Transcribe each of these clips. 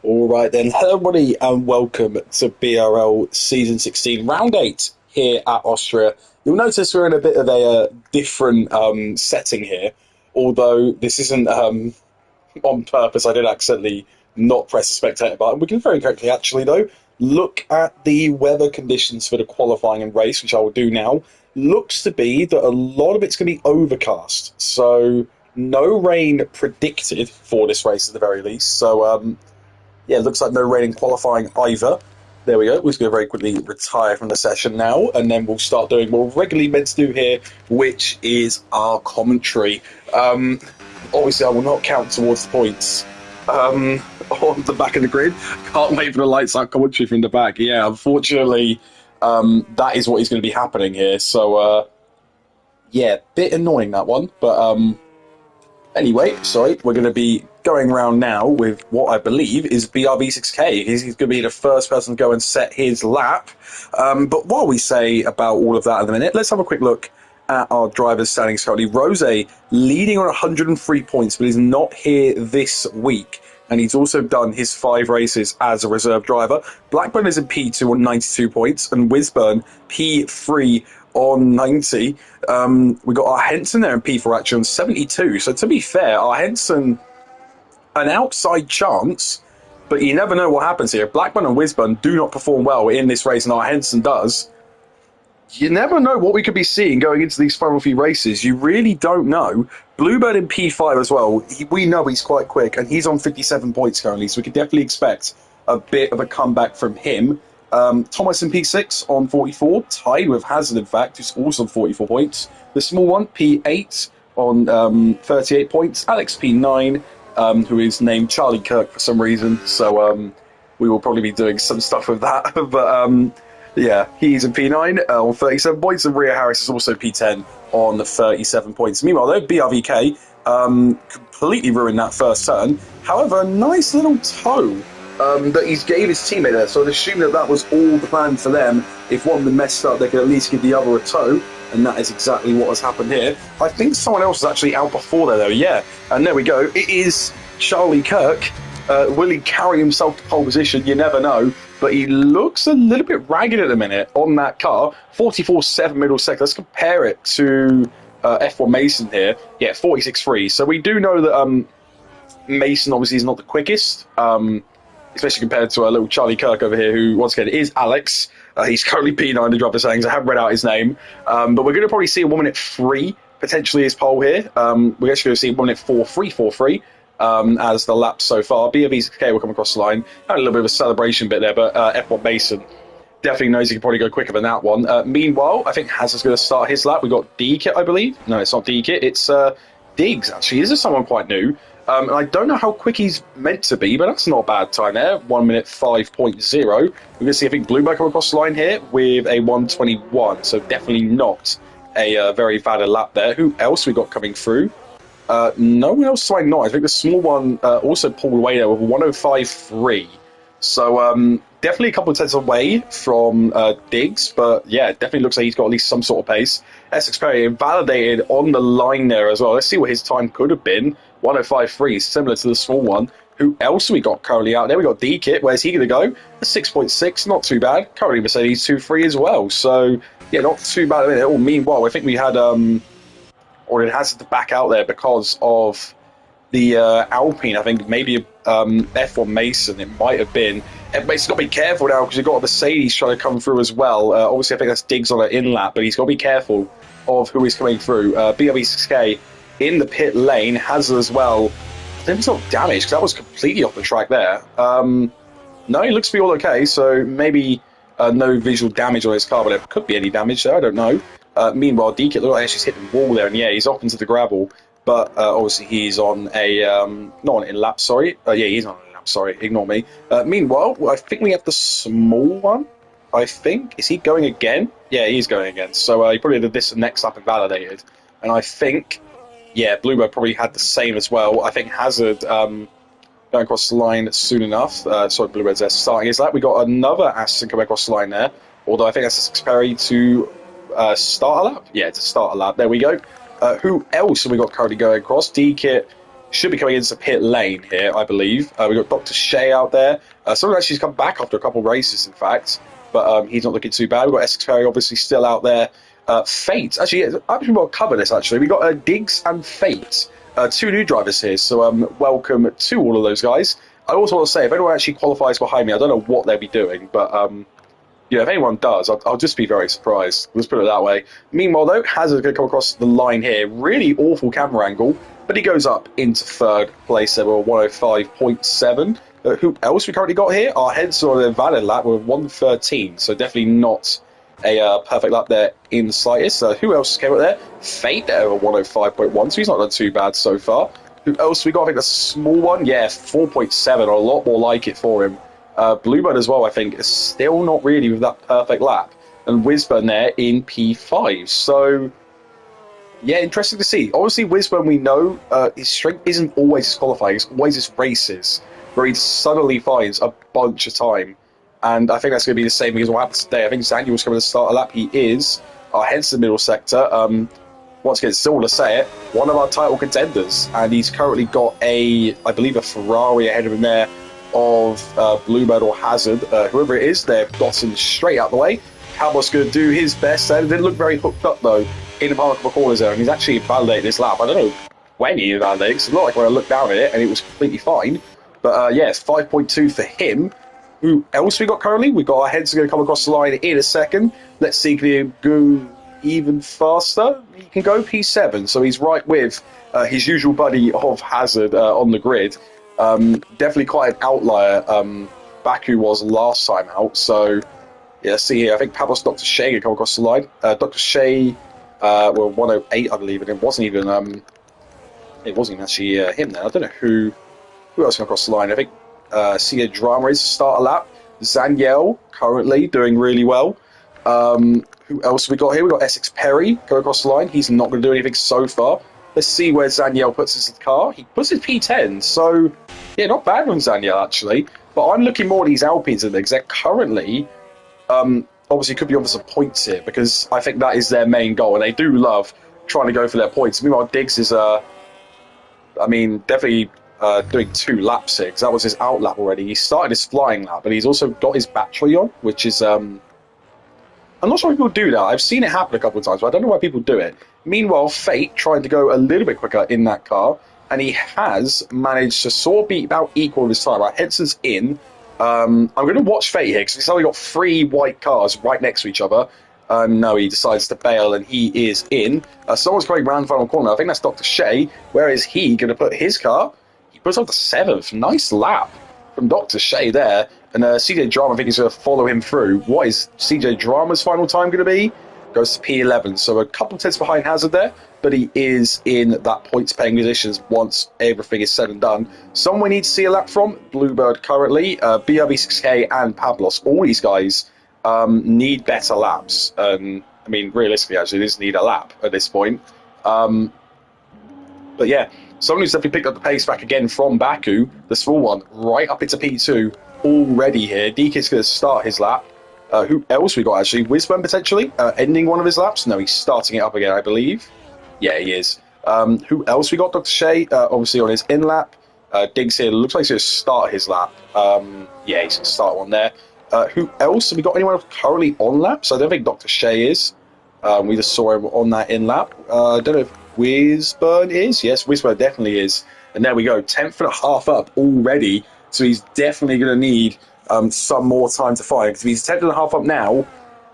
All right then, hello everybody and welcome to BRL Season 16 Round 8 here at Austria. You'll notice we're in a bit of a different setting here, although this isn't on purpose. I did accidentally not press the spectator button. We can very quickly actually though look at the weather conditions for the qualifying and race, which I will do now. Looks to be that a lot of it's going to be overcast, so no rain predicted for this race at the very least. So yeah, it looks like no rain in qualifying either. There we go. We're just going to very quickly retire from the session now, and then we'll start doing what we're regularly meant to do here, which is our commentary. Obviously, I will not count towards the points on the back of the grid. Can't wait for the lights out commentary from the back. Yeah, unfortunately, that is what is going to be happening here. So, yeah, bit annoying that one, but anyway, sorry, we're going to be going around now with what I believe is BRV6K. He's going to be the first person to go and set his lap. But while we say about all of that in a minute, let's have a quick look at our drivers' standings currently. Rose leading on 103 points, but he's not here this week. And he's also done his 5 races as a reserve driver. Blackburn is in P2 on 92 points, and Wisburn P3 on 90. We got our Henson there in P4 actually on 72. So to be fair, our Henson, an outside chance, but you never know what happens here. If Blackburn and Wisburn do not perform well in this race, and our Henson does, you never know what we could be seeing going into these final few races. You really don't know. Bluebird in P5 as well. We know he's quite quick, and he's on 57 points currently, so we could definitely expect a bit of a comeback from him. Thomas in P6 on 44, tied with Hazard, in fact, who's also on 44 points. The small one, P8 on 38 points. Alex P9, who is named Charlie Kirk for some reason, so we will probably be doing some stuff with that. But yeah, he's in P9 on 37 points, and Rhea Harris is also P10 on 37 points. Meanwhile, though, BRVK completely ruined that first turn. However, a nice little toe that he's gave his teammate there, so I'd assume that that was all planned for them. If one of them messed up, they could at least give the other a toe, and that is exactly what has happened here. I think someone else was actually out before there, though, yeah. And there we go. It is Charlie Kirk. Will he carry himself to pole position? You never know. But he looks a little bit ragged at the minute on that car. 44.7 middle second. Let's compare it to F1 Mason here. Yeah, 46.3. So we do know that Mason obviously is not the quickest, especially compared to our little Charlie Kirk over here, who, once again, is Alex. He's currently P9 to drop the sayings. I haven't read out his name. But we're going to probably see a 1 minute 3, potentially, his pole here. We're actually going to see 1 minute 4.343. As the lap so far. BRV6K will come across the line. Had a little bit of a celebration bit there, but F1 Mason definitely knows he can probably go quicker than that one. Meanwhile, I think Hazard's going to start his lap. We got D-Kit, I believe. No, it's not D-Kit. It's Diggs, actually. This is someone quite new. And I don't know how quick he's meant to be, but that's not a bad time there. 1 minute 5.0. We're going to see, I think, Bloomberg come across the line here with a 1:21. So definitely not a very valid lap there. Who else we got coming through? No one else I know. I think the small one also pulled away there with 105.3. So definitely a couple of tenths away from Diggs, but yeah, definitely looks like he's got at least some sort of pace. Essex Perry validated on the line there as well. Let's see what his time could have been. 105.3, similar to the small one. Who else we got currently out there? We got D-Kit. Where's he going to go? A 6.6, not too bad. Currently Mercedes 2.3 as well. So yeah, not too bad at all. Meanwhile, I think we had or it has to back out there because of the Alpine. I think maybe F1 Mason, it might have been. He's got to be careful now because you've got a Mercedes trying to come through as well. Obviously, I think that's Diggs on an in-lap, but he's got to be careful of who is coming through. BRV6K in the pit lane, Hazard as well. I think it's not damaged because that was completely off the track there. No, he looks to be all okay, so maybe no visual damage on his car, but there could be any damage there, I don't know. Meanwhile, D-Kit looked like he's just hit the wall there, and yeah, he's off into the gravel. But obviously, he's on a not on an in-lap. Sorry, yeah, he's on an in-lap. Sorry, ignore me. Meanwhile, I think we have the small one. I think is he going again? Yeah, he's going again. So he probably did this next lap and validated. And I think, yeah, Bluebird probably had the same as well. I think Hazard going across the line soon enough. Sorry, Bluebird's there starting his lap. We got another Aston coming across the line there. Although I think that's Perry to start a lap? Yeah, to start a lap. There we go. Who else have we got currently going across? D-Kit should be coming into pit lane here, I believe. We've got Dr. Shea out there. Someone actually has come back after a couple of races, in fact, but he's not looking too bad. We've got Essex Perry obviously still out there. Fate, actually, I actually want to cover this, actually. We've got Diggs and Fate, two new drivers here, so welcome to all of those guys. I also want to say, if anyone actually qualifies behind me, I don't know what they'll be doing, but if anyone does, I'll just be very surprised. Let's put it that way. Meanwhile, though, Hazard going to come across the line here. Really awful camera angle, but he goes up into third place there with 105.7. Who else we currently got here? Our heads on a valid lap with 113, so definitely not a perfect lap there in the slightest. Who else came up there? Fate there with 105.1, so he's not done too bad so far. Who else we got? I think a small one. Yeah, 4.7, or a lot more like it for him. Bluebird as well, I think, is still not really with that perfect lap. And Wisburn there in P5. So, yeah, interesting to see. Obviously, Wisburn, we know his strength isn't always his qualifying. It's always his races, where he suddenly finds a bunch of time. And I think that's going to be the same as what happens today. I think Daniel's coming to start a lap. He is. Our heads to the middle sector. Once again, still to say it, one of our title contenders. And he's currently got I believe, a Ferrari ahead of him there of Bluebird or Hazard. Whoever it is, they're dotting straight out the way. Cabos going to do his best. It didn't look very hooked up, though, in the part of the corners there. And he's actually validated this lap. I don't know when he validated, because it's not like when I looked down at it and it was completely fine. But, yeah, it's 5.2 for him. Who else we got currently? We've got our heads going to come across the line in a second. Let's see, can he go even faster? He can go P7, so he's right with his usual buddy of Hazard on the grid. Definitely quite an outlier. Baku was last time out, so yeah, see here. I think Pavlos Dr. Shea can come across the line. Dr. Shea, 108, I believe, and it wasn't even actually him then. I don't know who else came across the line. I think Cia Drama is starter lap. Zaniel currently doing really well. Who else have we got here? We've got Essex Perry going across the line. He's not going to do anything so far. Let's see where Zaniel puts his car. He puts his P10, so yeah, not bad from Zaniel actually. But I'm looking more at these Alpines and things. They're currently, obviously, could be on for some points here because I think that is their main goal, and they do love trying to go for their points. Meanwhile, Diggs is, definitely doing 2 laps here because that was his out lap already. He started his flying lap, but he's also got his battery on, which is I'm not sure people do that. I've seen it happen a couple of times, but I don't know why people do it. Meanwhile, Fate tried to go a little bit quicker in that car, and he has managed to sort of be about equal this time. Right, Henson's in. I'm going to watch Fate here, because he's only got 3 white cars right next to each other. No, he decides to bail, and he is in. Someone's coming round the final corner. I think that's Dr. Shea. Where is he going to put his car? He puts up the 7th. Nice lap from Dr. Shea there. And CJ Drama, I think, is going to follow him through. What is CJ Drama's final time going to be? Goes to P11. So a couple of tenths behind Hazard there, but he is in that points-paying positions once everything is said and done. Someone we need to see a lap from, Bluebird currently, BRB6K and Pavlos. All these guys need better laps. Realistically, actually, they just need a lap at this point. But yeah, someone who's definitely picked up the pace back again from Baku, the small one, right up into P2 already here. DK's going to start his lap. Who else we got, actually? Wisburn, potentially, ending one of his laps. No, he's starting it up again, I believe. Yeah, he is. Who else we got? Dr. Shea, obviously on his in lap. Diggs here, looks like he's going to start his lap. Yeah, he's going to start one there. Who else? Have we got anyone currently on laps? I don't think Dr. Shea is. We just saw him on that in lap. I don't know if Wisburn is. Yes, Wisburn definitely is. And there we go, 10th and a half up already. So he's definitely going to need some more time to find. Because if he's 10th and a half up now,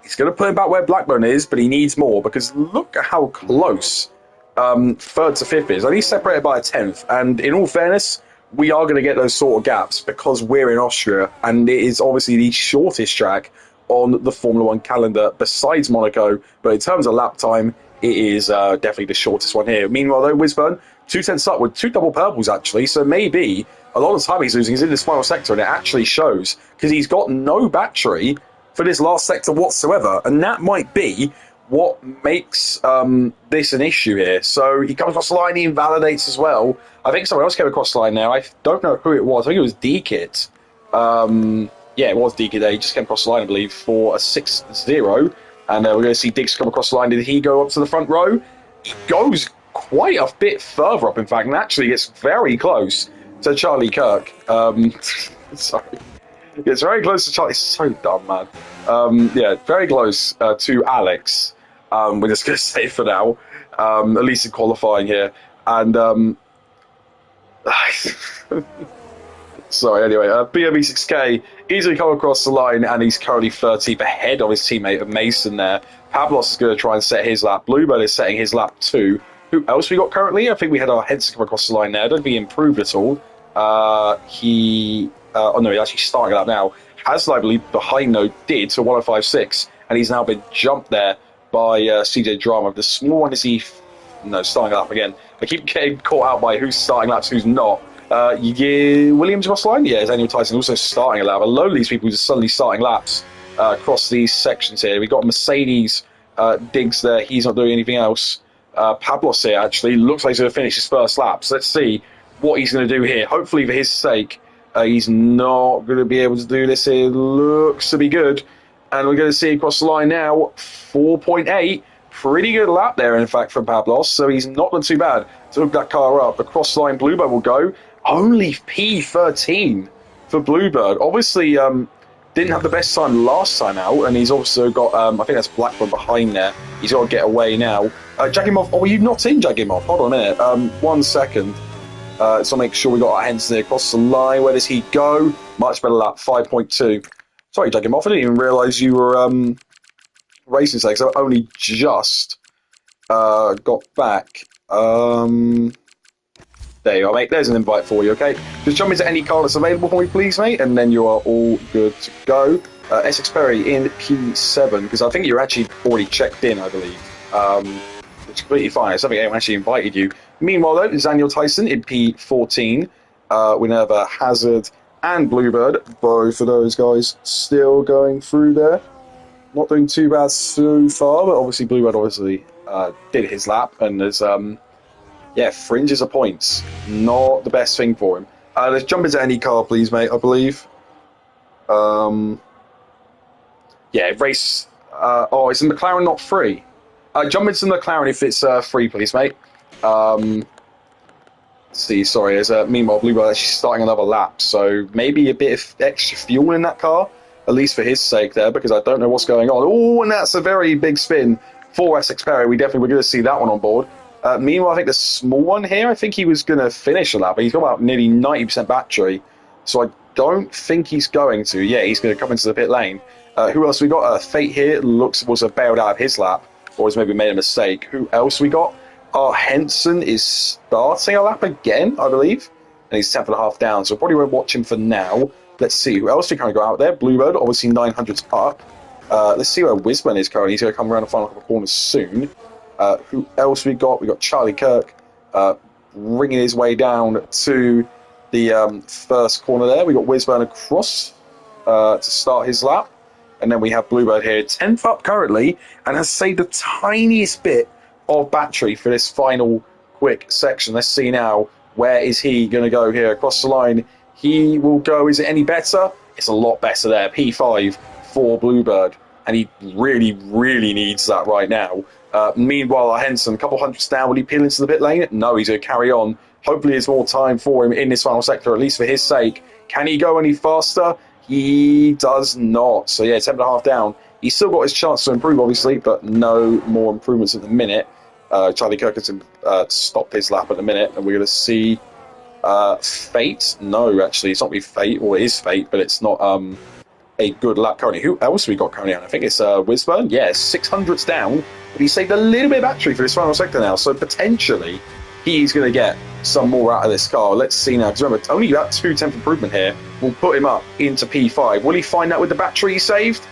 he's going to put him back where Blackburn is, but he needs more. Because look at how close 3rd to 5th is. And he's separated by a 10th. And in all fairness, we are going to get those sort of gaps because we're in Austria. And it is obviously the shortest track on the Formula 1 calendar besides Monaco. But in terms of lap time, it is definitely the shortest one here. Meanwhile, though, Wisburn, 2 tenths up with 2 double purples, actually. So maybe a lot of the time he's losing is in this final sector, and it actually shows because he's got no battery for this last sector whatsoever. And that might be what makes this an issue here. So he comes across the line, he invalidates as well. I think someone else came across the line now. I don't know who it was. I think it was D-Kit. Yeah, it was D-Kit there. He just came across the line, I believe, for a 6-0. And we're going to see Diggs come across the line. Did he go up to the front row? He goes quite a bit further up, in fact, and actually gets very close to Charlie Kirk. Sorry. It's very close to Charlie. It's so dumb, man. Yeah, very close to Alex. We're just going to say for now, at least in qualifying here. And sorry, anyway, BME6K easily come across the line, and he's currently 13th ahead of his teammate Mason there. Pablos is going to try and set his lap. Bluebird is setting his lap too. Who else we got currently? I think we had our Henson come across the line there. I don't think he improved at all. Oh no, he's actually starting it up now. Hasler, I believe, behind no did to 105.6, and he's now been jumped there by CJ Drama. The small one is starting it up again. I keep getting caught out by who's starting laps, who's not. Williams across the line? Yeah, Daniel Tyson also starting a lap. A load of these people just suddenly starting laps across these sections here. We've got Mercedes Diggs there. He's not doing anything else. Pablos here, actually, looks like he's going to finish his first lap. So let's see what he's going to do here. Hopefully, for his sake, he's not going to be able to do this here. Looks to be good. And we're going to see across the line now, 4.8. Pretty good lap there, in fact, from Pablos. So he's not done too bad to hook that car up. Across the line, Bluebird will go. Only P13 for Bluebird. Obviously, didn't have the best time last time out. And he's also got, I think that's Blackburn behind there. He's got to get away now. Jagimov, oh, are you not in Jagimov? Hold on a minute. 1 second. So make sure we got our Henson across the line. Where does he go? Much better lap, 5.2. Sorry, Jagimov, I didn't even realise you were racing today, because I only just got back. There you are, mate. There's an invite for you, okay? Just jump into any car that's available for me, please, mate, and then you are all good to go. Essex Perry in P7, because I think you're actually already checked in, I believe. It's completely fine. I think anyone actually invited you. Meanwhile, though, Daniel Tyson in P14. Minerva, Hazard, and Bluebird. Both of those guys still going through there. Not doing too bad so far, but obviously Bluebird did his lap, and there's fringes of points. Not the best thing for him. Let's jump into any car, please, mate, I believe. Race. Is the McLaren not free? Jump into the McLaren if it's free, please, mate. Sorry, there's meanwhile Bluebird actually starting another lap, so maybe a bit of extra fuel in that car, at least for his sake there, because I don't know what's going on. Oh, and that's a very big spin for Essex Perry. We're going to see that one on board. Meanwhile, I think the small one here, I think he was going to finish a lap, but he's got about nearly 90% battery, so I don't think he's going to. Yeah, he's going to come into the pit lane. Who else we got? Fate here was bailed out of his lap, or has maybe made a mistake. Who else we got? Henson is starting a lap again, I believe, and he's 10th and a half down, so probably won't watch him for now. Let's see who else we kind of got out there. Bluebird, obviously 900's up. Let's see where Wisman is currently. He's going to come around the final couple of corners soon. Who else we got? We got Charlie Kirk bringing his way down to the first corner there. We got Wisman across to start his lap. And then we have Bluebird here, 10th up currently, and has saved the tiniest bit of battery for this final quick section. Let's see now, where is he going to go here? Across the line, he will go. Is it any better? It's a lot better there. P5 for Bluebird, and he really, really needs that right now. Meanwhile, Henson, a couple hundreds down. Will he peel into the pit lane? No, he's going to carry on. Hopefully there's more time for him in this final sector, at least for his sake. Can he go any faster? He does not. So yeah, 10.5 down. He's still got his chance to improve, obviously, but no more improvements at the minute. Charlie Kirk has stopped his lap at the minute, and we're going to see Fate. No, actually, it's not be Fate, or it is Fate, but it's not a good lap currently. Who else have we got currently on? I think it's Wisburn. Yeah, 600's down, but he saved a little bit of battery for this final sector now, so potentially he's going to get some more out of this car. Let's see now, because remember, only about 2 temp improvement here will put him up into P5. Will he find that with the battery he saved?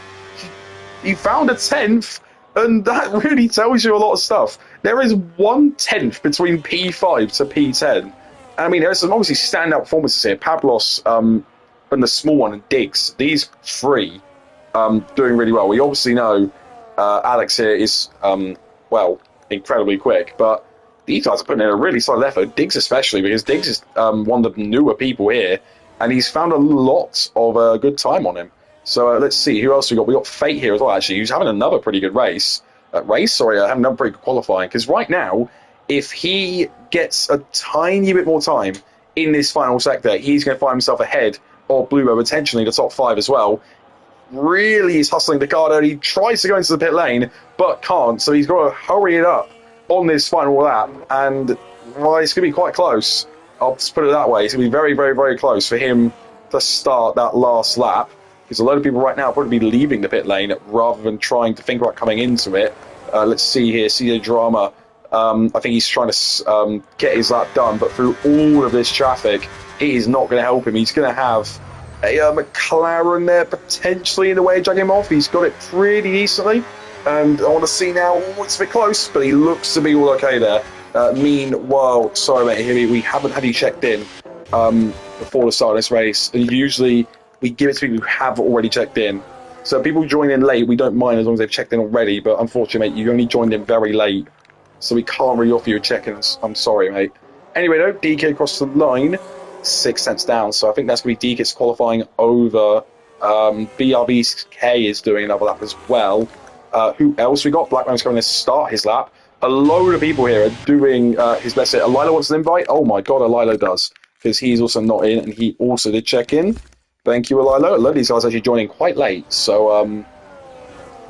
He found a 10th, and that really tells you a lot of stuff. There is 1/10 between P5 to P10. I mean, there's some obviously standout performances here. Pablos and the small one, and Diggs, these three doing really well. We obviously know Alex here is, incredibly quick, but these guys are putting in a really solid effort. Diggs especially, because Diggs is one of the newer people here, and he's found a lot of good time on him. So let's see, who else we got? We got Fate here as well, actually, who's having another pretty good race. Having another pretty good qualifying, because right now, if he gets a tiny bit more time in this final sector, he's going to find himself ahead of Bluebird, potentially the top 5 as well. Really is hustling the car out. He tries to go into the pit lane, but can't, so he's got to hurry it up on this final lap, and well, it's going to be quite close. I'll just put it that way. It's going to be very, very, very close for him to start that last lap, because a lot of people right now probably be leaving the pit lane rather than trying to think about coming into it. Let's see here, see the drama. I think he's trying to get his lap done, but through all of this traffic, it is not going to help him. He's going to have a McLaren there potentially in the way of dragging him off. He's got it pretty decently, and I want to see now. It's a bit close, but he looks to be all okay there. Meanwhile, sorry mate, we haven't had you checked in before the start of this race, and usually we give it to people who have already checked in. So people join in late, we don't mind as long as they've checked in already, but unfortunately, mate, you only joined in very late, so we can't really offer you a check-in. I'm sorry, mate. Anyway, though, DK across the line, 6 cents down, so I think that's going to be DK's qualifying over. BRBK is doing another lap as well. Who else we got? Blackman's going to start his lap. A load of people here are doing his best. Alilo wants an invite? Oh my god, Alilo does, because he's also not in, and he also did check in. Thank you, Alilo. A lot of these guys actually joining quite late, so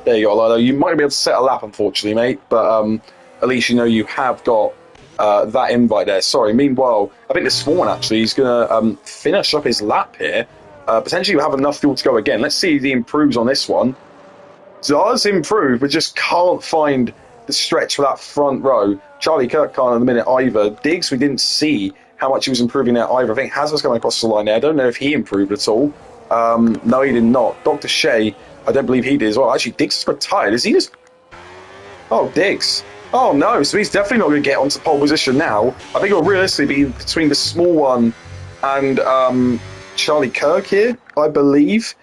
there you go, Alilo. You might be able to set a lap, unfortunately, mate, but at least you know you have got that invite there. Sorry. Meanwhile, I think this one actually is going to finish up his lap here. Potentially have enough fuel to go again. Let's see if he improves on this one. Does improve, but just can't find the stretch for that front row. Charlie Kirk can't in the minute either. Diggs, we didn't see how much he was improving there either. I think Hazard's coming across the line there. I don't know if he improved at all. No, he did not. Dr. Shea, I don't believe he did as well. Actually, Diggs is retired. Is he just... Oh, Diggs. Oh, no. So he's definitely not going to get onto pole position now. I think it'll realistically be between the small one and Charlie Kirk here, I believe.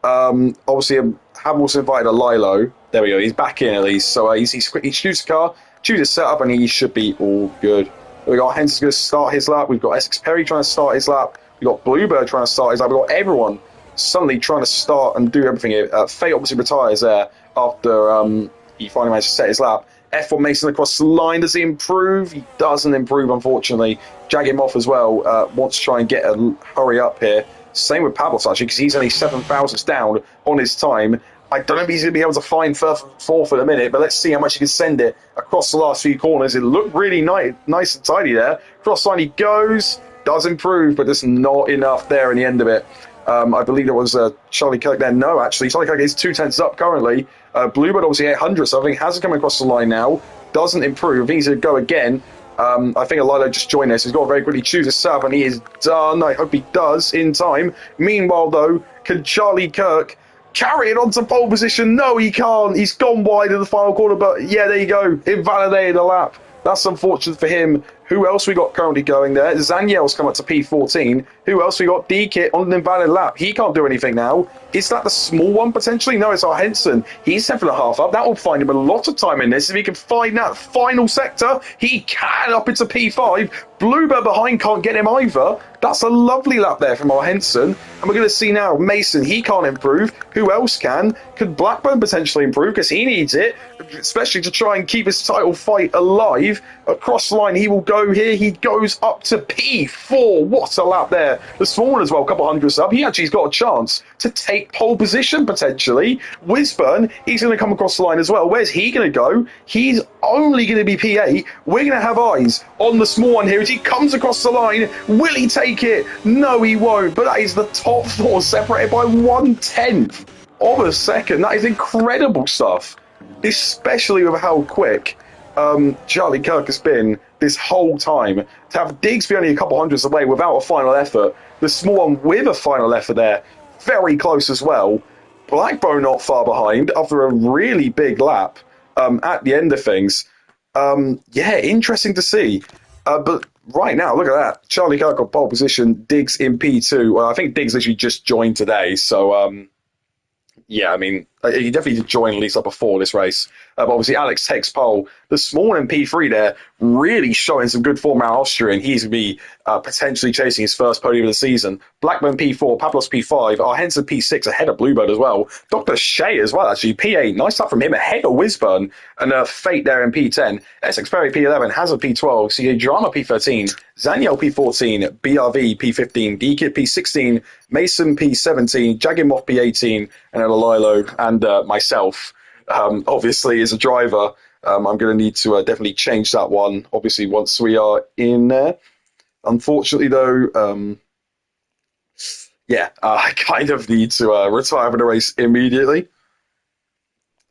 Obviously, have also invited a Lilo. There we go. He's back in at least. So he shoots the car, chooses setup, and he should be all good. We got Henson's going to start his lap. We've got Essex Perry trying to start his lap. We've got Bluebird trying to start his lap. We've got everyone suddenly trying to start and do everything here. Fate obviously retires there after he finally managed to set his lap. F1 Mason across the line. Does he improve? He doesn't improve, unfortunately. Jag him off as well. Wants to try and get a hurry up here. Same with Pablos, actually, because he's only 7 thousandths down on his time. I don't know if he's going to be able to find fourth in a minute, but let's see how much he can send it across the last few corners. It looked really nice and tidy there. Cross line he goes. Does improve, but just not enough there in the end of it. I believe it was Charlie Kirk there. No, actually, Charlie Kirk is 2 tenths up currently. Bluebird obviously 800, so I think hasn't come across the line now. Doesn't improve. I think he's going to go again. I think Alilo just joined us. He's got to very quickly choose a sub, and he is done. I hope he does in time. Meanwhile, though, can Charlie Kirk carry it onto pole position? No, he can't. He's gone wide in the final corner, but yeah, there you go. Invalidated a lap. That's unfortunate for him. Who else we got currently going there? Zaniel's come up to P14. Who else we got? D-Kit on an invalid lap. He can't do anything now. Is that the small one potentially? No, it's our Henson. He's 7.5 up. That will find him a lot of time in this. If he can find that final sector, he can up into P5. Bluebird behind can't get him either. That's a lovely lap there from our Henson. And we're going to see now Mason. He can't improve. Who else can? Could Blackburn potentially improve? Because he needs it, especially to try and keep his title fight alive. Across the line, he will go here. He goes up to P4. What a lap there. The small one as well, a couple hundredths up. He actually's got a chance to take pole position potentially. Wisburn, he's going to come across the line as well. Where's he going to go? He's only going to be P8. We're going to have eyes on the small one here as he comes across the line. Will he take it? No, he won't. But that is the top 4 separated by 1/10 of a second. That is incredible stuff, especially with how quick Charlie Kirk has been this whole time. To have Diggs be only a couple hundredths away without a final effort, the small one with a final effort there, very close as well. Blackbone not far behind after a really big lap at the end of things. Yeah, interesting to see. But right now, look at that. Charlie Kirk on pole position, Diggs in P2. Well, I think Diggs literally just joined today, so yeah, I mean, he definitely did join at least up before this race. But obviously, Alex takes pole. The small one in P3 there really showing some good form out of Austria, and he's going to be potentially chasing his first podium of the season. Blackburn P4, Pablos P5, our Henson P6 ahead of Bluebird as well. Dr. Shea as well, actually. P8, nice stuff from him, ahead of Whizburn. And Fate there in P10. Essex Perry P11, Hazard P12, CJ Drama P13, Zaniel P14, BRV P15, D-Kid P16, Mason P17, Jaggimoth P18, and Elilo and myself, obviously, as a driver. I'm going to need to definitely change that one, obviously, once we are in there. Unfortunately, though, I kind of need to retire from the race immediately.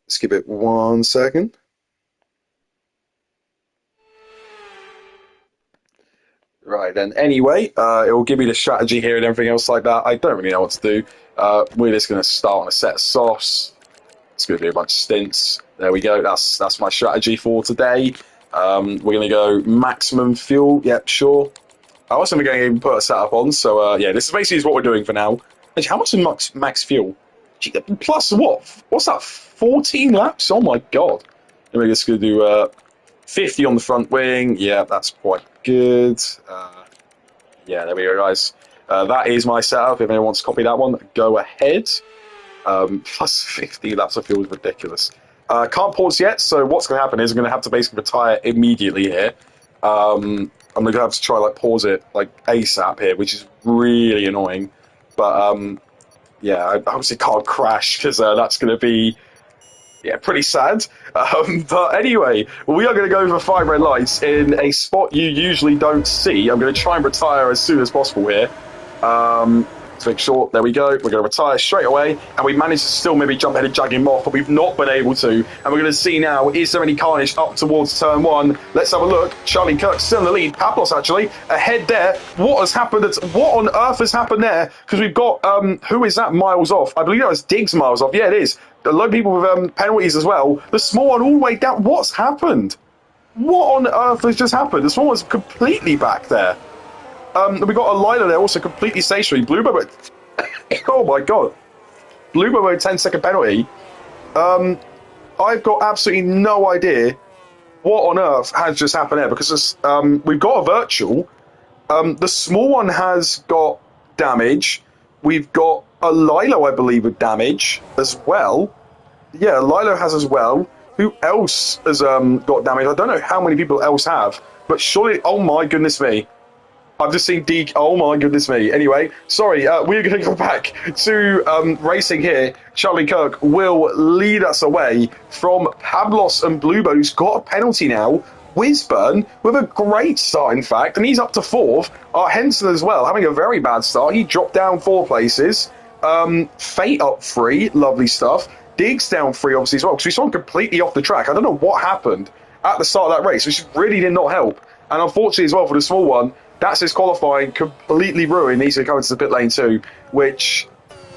Let's give it 1 second. Right, then. Anyway, it will give me the strategy here and everything else like that. I don't really know what to do. We're just going to start on a set of softs. It's going to be a bunch of stints. There we go. That's my strategy for today. We're going to go maximum fuel. Yep, sure. I wasn't going to even put a setup on, so this is basically what we're doing for now. Actually, how much is max fuel? Plus what? What's that? 14 laps? Oh my god! And we're just going to do 50 on the front wing. Yeah, that's quite good. There we go, guys. That is my setup. If anyone wants to copy that one, go ahead. Plus 50 laps of fuel is ridiculous. Can't pause yet, so what's going to happen is I'm going to have to basically retire immediately here. I'm going to have to try pause it ASAP here, which is really annoying. But I obviously can't crash because that's going to be pretty sad. But anyway, we are going to go for 5 red lights in a spot you usually don't see. I'm going to try and retire as soon as possible here. To make sure, there we go, we're going to retire straight away, and we managed to still maybe jump ahead of Jagging Moth, but we've not been able to, and we're going to see now, is there any carnage up towards turn 1? Let's have a look. Charlie Kirk still in the lead, Pablos actually ahead there. What has happened? What on earth has happened there? Because we've got, who is that miles off? I believe that was Diggs miles off. Yeah, it is. A lot of people with penalties as well. The small one all the way down. What's happened? What on earth has just happened? The small one's completely back there. We got a liner there, also completely stationary. Bluebird, oh my god. Bluebird with a 10-second penalty. I've got absolutely no idea what on earth has just happened there, because we've got a virtual. The small one has got damage. We've got a Lilo, I believe, with damage as well. Yeah, Lilo has as well. Who else has got damage? I don't know how many people else have, but surely, oh my goodness me. I've just seen Deke. Oh my goodness me. Anyway, sorry, we're going to go back to racing here. Charlie Kirk will lead us away from Pablos and Bluebird, who's got a penalty now. Whizburn with a great start, in fact, and he's up to 4th. Henson as well, having a very bad start. He dropped down 4 places. Fate up 3, lovely stuff. Diggs down 3, obviously, as well, because we saw him completely off the track. I don't know what happened at the start of that race, which really did not help. And unfortunately, as well, for the small one, that's his qualifying completely ruined. He's going to go into the pit lane too, which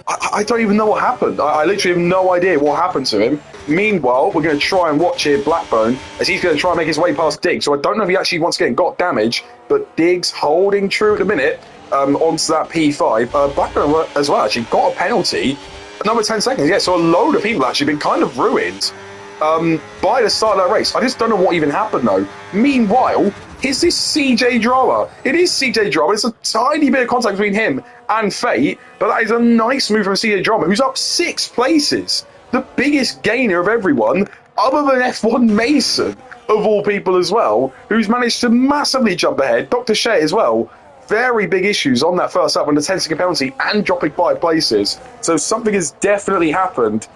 I don't even know what happened. I literally have no idea what happened to him. Meanwhile, we're going to try and watch here Blackbone as he's going to try and make his way past Diggs. So I don't know if he actually once again got damage, but Diggs holding true at the minute onto that P5. Blackbone as well actually got a penalty. Another 10 seconds. Yeah, so a load of people actually been kind of ruined by the start of that race. I just don't know what even happened though. Meanwhile, is this CJ Drama? It is CJ Drama. It's a tiny bit of contact between him and Fate, but that is a nice move from CJ Drama, who's up 6 places. The biggest gainer of everyone, other than F1 Mason, of all people as well, who's managed to massively jump ahead. Dr. Shea as well. Very big issues on that first lap with the 10-second penalty and dropping 5 places. So something has definitely happened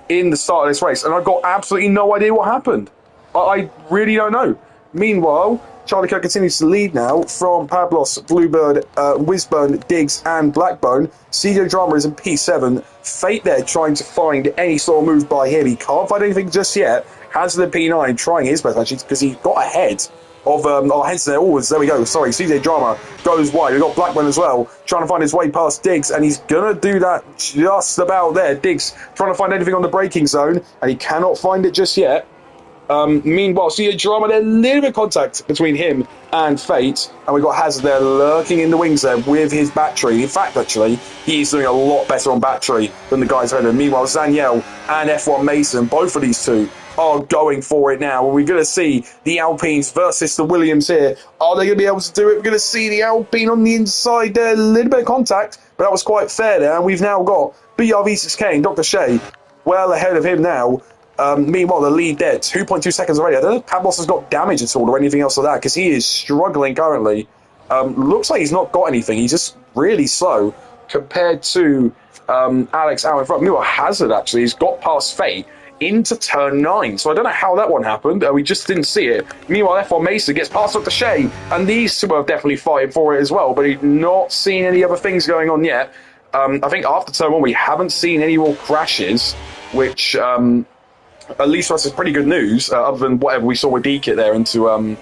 in the start of this race, and I've got absolutely no idea what happened. I really don't know. Meanwhile, Charlie Kirk continues to lead now from Pablos, Bluebird, Whizburn, Diggs, and Blackbone. CJ Drama is in P7. Fate there trying to find any sort of move by him. He can't find anything just yet. Hanson in P9 trying his best actually because he got ahead of Henson there. Oh, there we go. Sorry, CJ Drama goes wide. We've got Blackburn as well, trying to find his way past Diggs, and he's going to do that just about there. Diggs trying to find anything on the braking zone, and he cannot find it just yet. Meanwhile, CJ Drama, there's a little bit of contact between him and Fate, and we've got Hazard there lurking in the wings there with his battery. In fact, actually, he's doing a lot better on battery than the guys ahead of him. Meanwhile, Zaniel and F1 Mason, both of these two, are going for it now. We're going to see the Alpines versus the Williams here. Are they going to be able to do it? We're going to see the Alpine on the inside there. A little bit of contact, but that was quite fair there. And we've now got BRV6K and Dr. Shea well ahead of him now. Meanwhile, the lead there, 2.2 seconds already. I don't know if Pablos has got damage at all or anything else like that, because he is struggling currently. Looks like he's not got anything. He's just really slow compared to Alex out in front. Meanwhile, Hazard actually has got past Fate into turn 9. So I don't know how that one happened. We just didn't see it. Meanwhile, F1 Mason gets past up to Shea, and these two are definitely fighting for it as well, but he's not seen any other things going on yet. I think after turn 1, we haven't seen any more crashes, which at least that's pretty good news, other than whatever we saw with D-Kit there into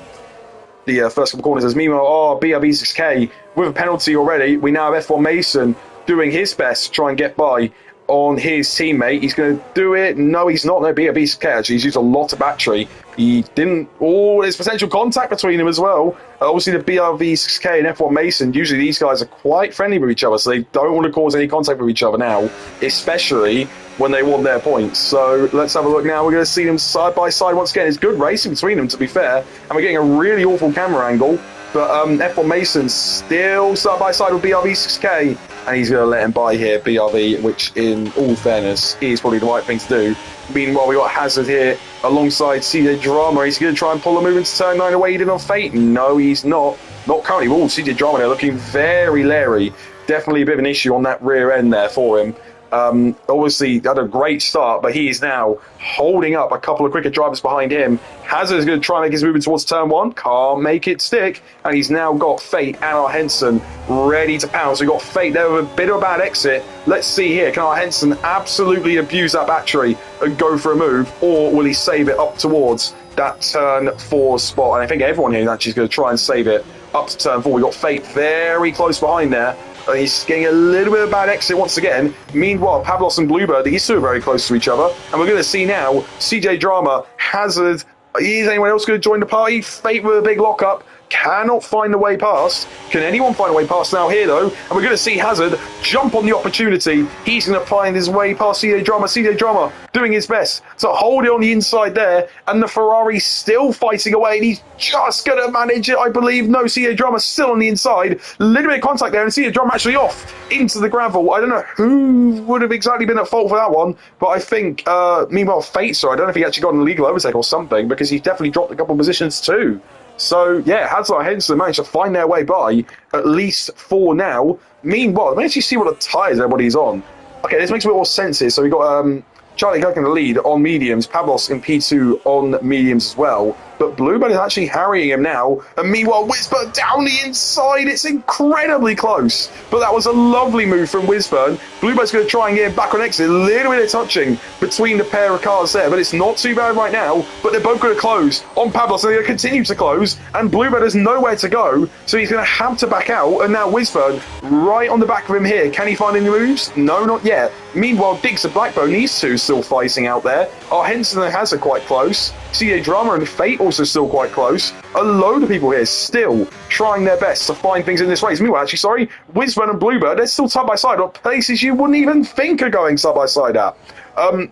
the first couple corners. Meanwhile, BRB6K with a penalty already. We now have F1 Mason doing his best to try and get by on his teammate. He's going to do it. No, he's not. No, BRB6K actually. He's used a lot of battery. He didn't. Oh, there's potential contact between them as well. Obviously, the BRV6K and F1 Mason, usually these guys are quite friendly with each other, so they don't want to cause any contact with each other now, especially when they want their points. So let's have a look now. We're going to see them side by side once again. It's good racing between them, to be fair, and we're getting a really awful camera angle. But F1 Mason still side by side with BRV6K, and he's going to let him by here, BRV, which in all fairness is probably the right thing to do. Meanwhile, we got Hazard here alongside CJ Drama. He's going to try and pull a move into turn 9 away. He did on Fate. No, he's not. Not currently. Oh, CJ Drama there looking very leery. Definitely a bit of an issue on that rear end there for him. Obviously, had a great start, but he is now holding up a couple of quicker drivers behind him. Hazard is going to try and make his move towards turn 1. Can't make it stick. And he's now got Fate and our Henson ready to pounce. We've got Fate there with a bit of a bad exit. Let's see here. Can our Henson absolutely abuse that battery and go for a move? Or will he save it up towards that turn 4 spot? And I think everyone here actually is going to try and save it up to turn 4. We've got Fate very close behind there. He's getting a little bit of a bad exit once again. Meanwhile, Pablos and Bluebird, these two are very close to each other. And we're going to see now CJ Drama, Hazard. Is anyone else going to join the party? Fate with a big lockup. Cannot find the way past. Can anyone find a way past now here, though? And we're going to see Hazard jump on the opportunity. He's going to find his way past CJ Drama. CJ Drama doing his best to hold it on the inside there. And the Ferrari still fighting away. And he's just going to manage it, I believe. No, CJ Drama still on the inside. A little bit of contact there. And CJ Drama actually off into the gravel. I don't know who would have exactly been at fault for that one. But I think, meanwhile, Fate, so I don't know if he actually got an illegal overtake or something, because he definitely dropped a couple of positions too. So, yeah, Hazard and Henson managed to find their way by, at least for now. Meanwhile, let me actually see what the tyres everybody's on. Okay, this makes a bit more sense here. So we've got Charlie Kirk in the lead on mediums, Pablos in P2 on mediums as well. But Bluebird is actually harrying him now. And meanwhile, Wisburn down the inside. It's incredibly close. But that was a lovely move from Wisburn. Bluebird's going to try and get him back on exit. A little bit of touching between the pair of cars there. But it's not too bad right now. But they're both going to close on Pablos. And they're going to continue to close. And Bluebird has nowhere to go. So he's going to have to back out. And now Wisburn right on the back of him here. Can he find any moves? No, not yet. Meanwhile, Diggs and Blackbone, these two still fighting out there. Our Henson and Hazard quite close. CA Drama and Fate also still quite close. A load of people here still trying their best to find things in this race. Meanwhile, actually, sorry, Wisburn and Bluebird, they're still side by side at places you wouldn't even think of going side by side at.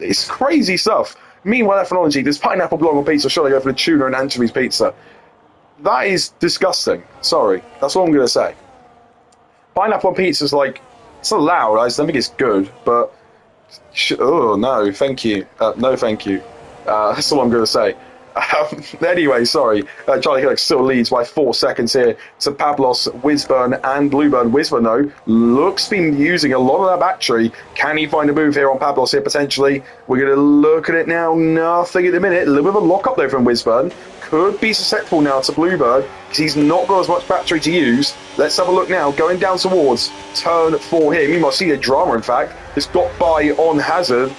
It's crazy stuff. Meanwhile, Ethnology, there's pineapple blog on pizza. Should I go for the tuna and anchovies pizza? That is disgusting. Sorry, that's all I'm going to say. Pineapple on pizza is like, it's allowed. I just don't think it's good, but oh no, thank you. No, thank you. That's all I'm going to say. Anyway, sorry. Charlie Kirk still leads by 4 seconds here to Pablos, Wisburn, and Bluebird. Wisburn, though, looks been using a lot of that battery. Can he find a move here on Pablos here, potentially? We're going to look at it now. Nothing at the minute. A little bit of a lock-up, though, from Wisburn. Could be susceptible now to Bluebird, because he's not got as much battery to use. Let's have a look now. Going down towards turn 4 here. Meanwhile, see the Drama, in fact, has got by on Hazard.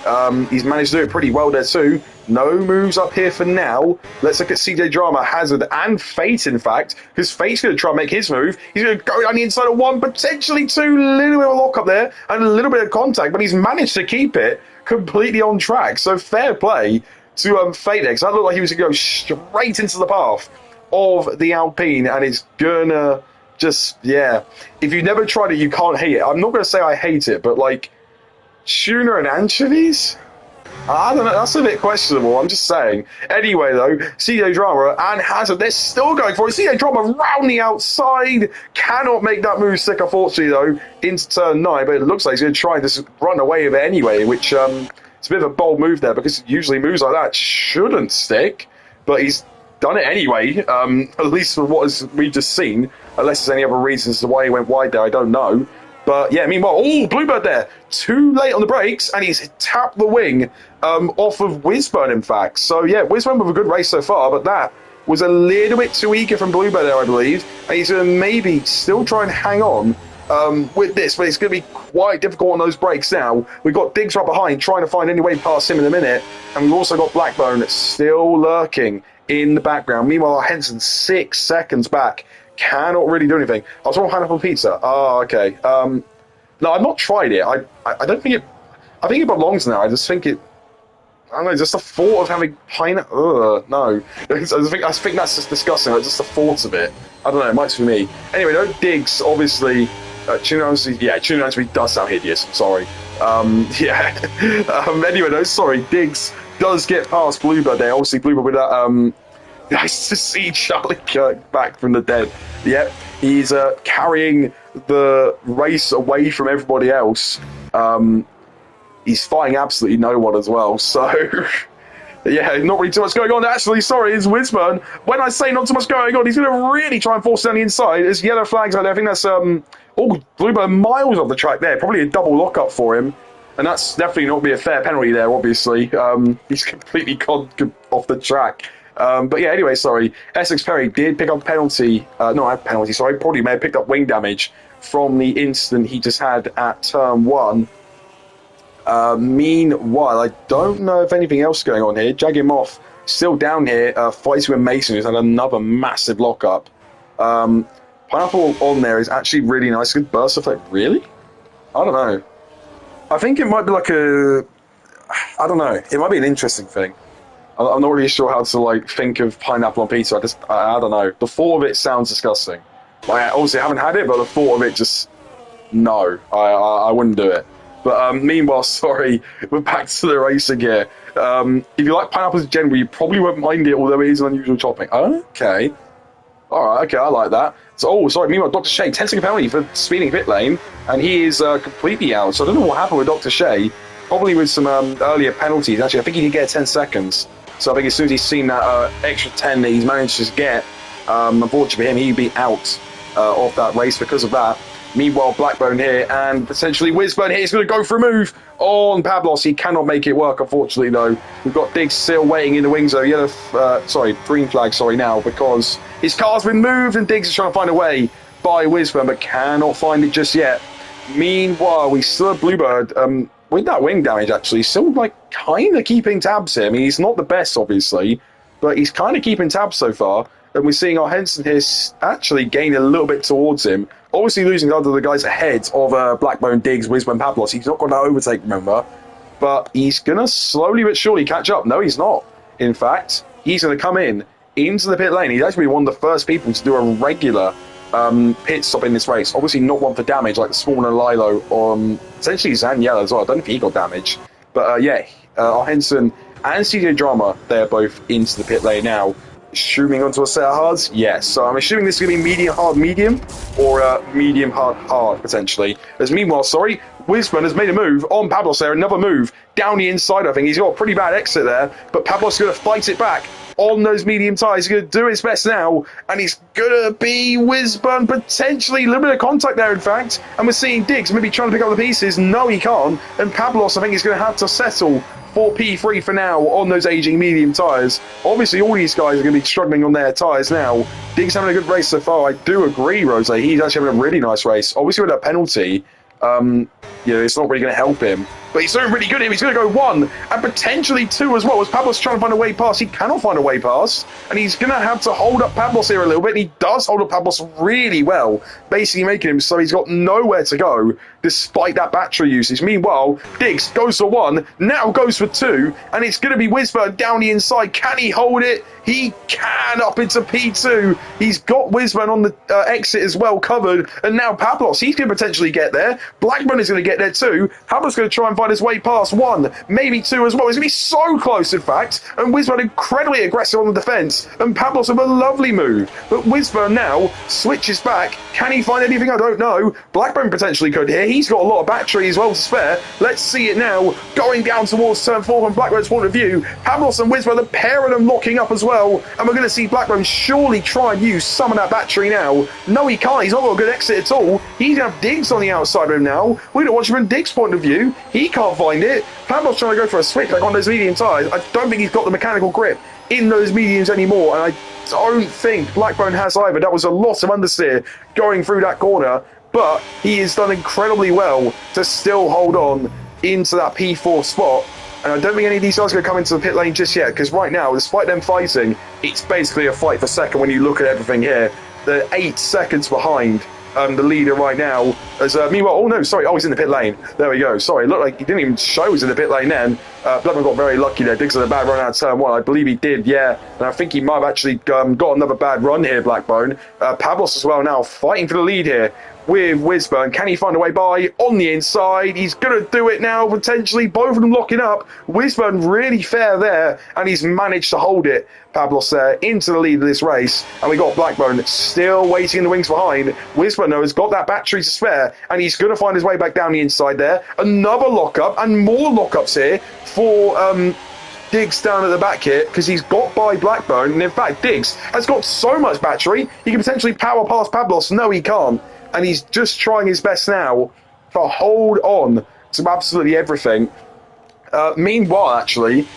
He's managed to do it pretty well there, too. No moves up here for now. Let's look at CJ Drama, Hazard, and Fate, in fact, because Fate's going to try and make his move. He's going to go down the inside of 1, potentially 2, little bit of a lock up there, and a little bit of contact, but he's managed to keep it completely on track. So fair play to Fate there, because that looked like he was going to go straight into the path of the Alpine, and it's going to just, yeah. If you've never tried it, you can't hate it. I'm not going to say I hate it, but like, tuna and anchovies? I don't know. That's a bit questionable. I'm just saying. Anyway, though, CJ Drama and Hazard, they're still going for it. CJ Drama round the outside. Cannot make that move stick, unfortunately, though, into turn 9. But it looks like he's going to try and just run away with it anyway, which it's a bit of a bold move there because usually moves like that shouldn't stick. But he's done it anyway, at least for what we've just seen. Unless there's any other reasons as to why he went wide there, I don't know. But yeah, meanwhile, Bluebird there, too late on the brakes, and he's tapped the wing off of Whizburn, in fact. So yeah, Whizburn with a good race so far, but that was a little bit too eager from Bluebird there, I believe. And he's going to maybe still try and hang on with this, but it's going to be quite difficult on those brakes now. We've got Diggs right behind, trying to find any way past him in a minute, and we've also got Blackbone still lurking in the background. Meanwhile, Henson 6 seconds back. Cannot really do anything. I was on pineapple pizza. Oh, okay. No, I've not tried it. I don't think it. I think it belongs now. I just think it. I don't know. Just the thought of having pineapple. No, I think that's just disgusting. Like, just the thought of it. I don't know. It might be for me. Anyway, no Diggs. Obviously, Tuna does sound hideous. Sorry. Yeah. Anyway, no. Sorry. Diggs does get past Bluebird there. Obviously, Bluebird with that. Nice to see Charlie Kirk back from the dead. Yep, he's carrying the race away from everybody else. He's fighting absolutely no one as well. So, yeah, not really too much going on. Actually, sorry, it's Whizburn. When I say not too much going on, he's going to really try and force it down the inside. There's yellow flags out there. I think that's Bluebird miles off the track there. Probably a double lockup for him. And that's definitely not be a fair penalty there, obviously. He's completely gone off the track. But yeah, anyway, sorry. Essex Perry did pick up penalty. Probably may have picked up wing damage from the incident he just had at turn 1. Meanwhile, I don't know if anything else is going on here. Jagging Moth still down here, fighting with Mason, who's had another massive lockup. Pineapple on there is actually really nice. Good burst effect. Really? I don't know. I think it might be like I don't know. It might be an interesting thing. I'm not really sure how to think of pineapple on pizza. I don't know. The thought of it sounds disgusting. Obviously, I haven't had it, but the thought of it just no. I wouldn't do it. But meanwhile, sorry, we're back to the racing here. If you like pineapples in general, you probably won't mind it, although it is an unusual topping. Okay. All right. Okay, I like that. So, sorry. Meanwhile, Dr. Shea, 10-second penalty for speeding pit lane, and he is completely out. So I don't know what happened with Dr. Shea. Probably with some earlier penalties. Actually, I think he did get 10 seconds. So I think as soon as he's seen that extra 10 that he's managed to get, unfortunately for him, he'd be out of that race because of that. Meanwhile, Blackbone here and potentially Whizburn here is going to go for a move on Pablos. He cannot make it work, unfortunately, though. We've got Diggs still waiting in the wings, though. Green flag, now, because his car's been moved and Diggs is trying to find a way by Whizburn, but cannot find it just yet. Meanwhile, we still have Bluebird with that wing damage, actually, still kind of keeping tabs here. I mean, he's not the best, obviously, but he's kind of keeping tabs so far. And we're seeing our Henson here actually gain a little bit towards him. Obviously losing other the guys ahead of Blackbone, Diggs, Whizburn, Pablos. He's not going to overtake, remember. But he's going to slowly but surely catch up. No, he's not. In fact, he's going to come into the pit lane. He's actually one of the first people to do a regular pit stop in this race. Obviously not one for damage like the Sworn and Lilo, or potentially Zaniel as well. I don't know if he got damage. But yeah, our Henson and CJ Drama, they're both into the pit lane now. Assuming onto a set of hards? Yes. So I'm assuming this is going to be medium, hard, medium, or medium, hard, hard, potentially. As meanwhile, Whizburn has made a move on Pablos there, another move down the inside, I think. He's got a pretty bad exit there, but Pablos is going to fight it back on those medium tyres. He's going to do his best now, and he's going to be Whizburn, potentially a little bit of contact there, in fact. And we're seeing Diggs maybe trying to pick up the pieces. No, he can't. And Pablos, I think, is going to have to settle for P3 for now on those aging medium tyres. Obviously, all these guys are going to be struggling on their tyres now. Diggs having a good race so far. I do agree, Rose. He's actually having a really nice race. Obviously, with that penalty, it's not really going to help him. But he's doing really good here. He's going to go 1 and potentially 2 as well. As Pablos trying to find a way past, he cannot find a way past. And he's going to have to hold up Pablos here a little bit. And he does hold up Pablos really well, basically making him so he's got nowhere to go despite that battery usage. Meanwhile, Diggs goes for 1, now goes for 2, and it's going to be Whizburn down the inside. Can he hold it? He can, up into P2. He's got Whizburn on the exit as well covered. And now Pablos, he's going to potentially get there. Blackburn is going to get there too. Pablos going to try and find find his way past one, maybe two as well. It's going to be so close, in fact. And Wisburn incredibly aggressive on the defence. And Pavlos with a lovely move. But Wisburn now switches back. Can he find anything? I don't know. Blackburn potentially could here. He's got a lot of battery as well to spare. Let's see it now. Going down towards turn 4 from Blackburn's point of view. Pavlos and Wisburn, the pair of them locking up as well. And we're going to see Blackburn surely try and use some of that battery now. No, he can't. He's not got a good exit at all. He's going to have Diggs on the outside of him now. We're going to watch him from Diggs' point of view. He can't find it. Pavlos trying to go for a switch back on those medium tyres. I don't think he's got the mechanical grip in those mediums anymore. And I don't think Blackburn has either. That was a lot of understeer going through that corner. But he has done incredibly well to still hold on into that P4 spot. And I don't think any of these guys are going to come into the pit lane just yet, because right now, despite them fighting, it's basically a fight for second when you look at everything here. They're 8 seconds behind the leader right now. As meanwhile, oh no, sorry, he's in the pit lane. There we go. Sorry, it looked like he didn't even show he was in the pit lane then. Blackburn got very lucky there. Diggs had a bad run out of turn 1. I believe he did, yeah. And I think he might have actually got another bad run here, Blackburn. Pavlos as well now, fighting for the lead here with Wisburn. Can he find a way by on the inside? He's going to do it now, potentially. Both of them locking up. Wisburn really fair there, and he's managed to hold it, Pavlos there, into the lead of this race. And we got Blackburn still waiting in the wings behind. Wisburn, though, has got that battery to spare, and he's going to find his way back down the inside there. Another lockup, and more lockups here for Diggs down at the back here, because he's got by Blackburn. And in fact, Diggs has got so much battery, he can potentially power past Pavlos. No, he can't. And he's just trying his best now to hold on to absolutely everything. Meanwhile, actually,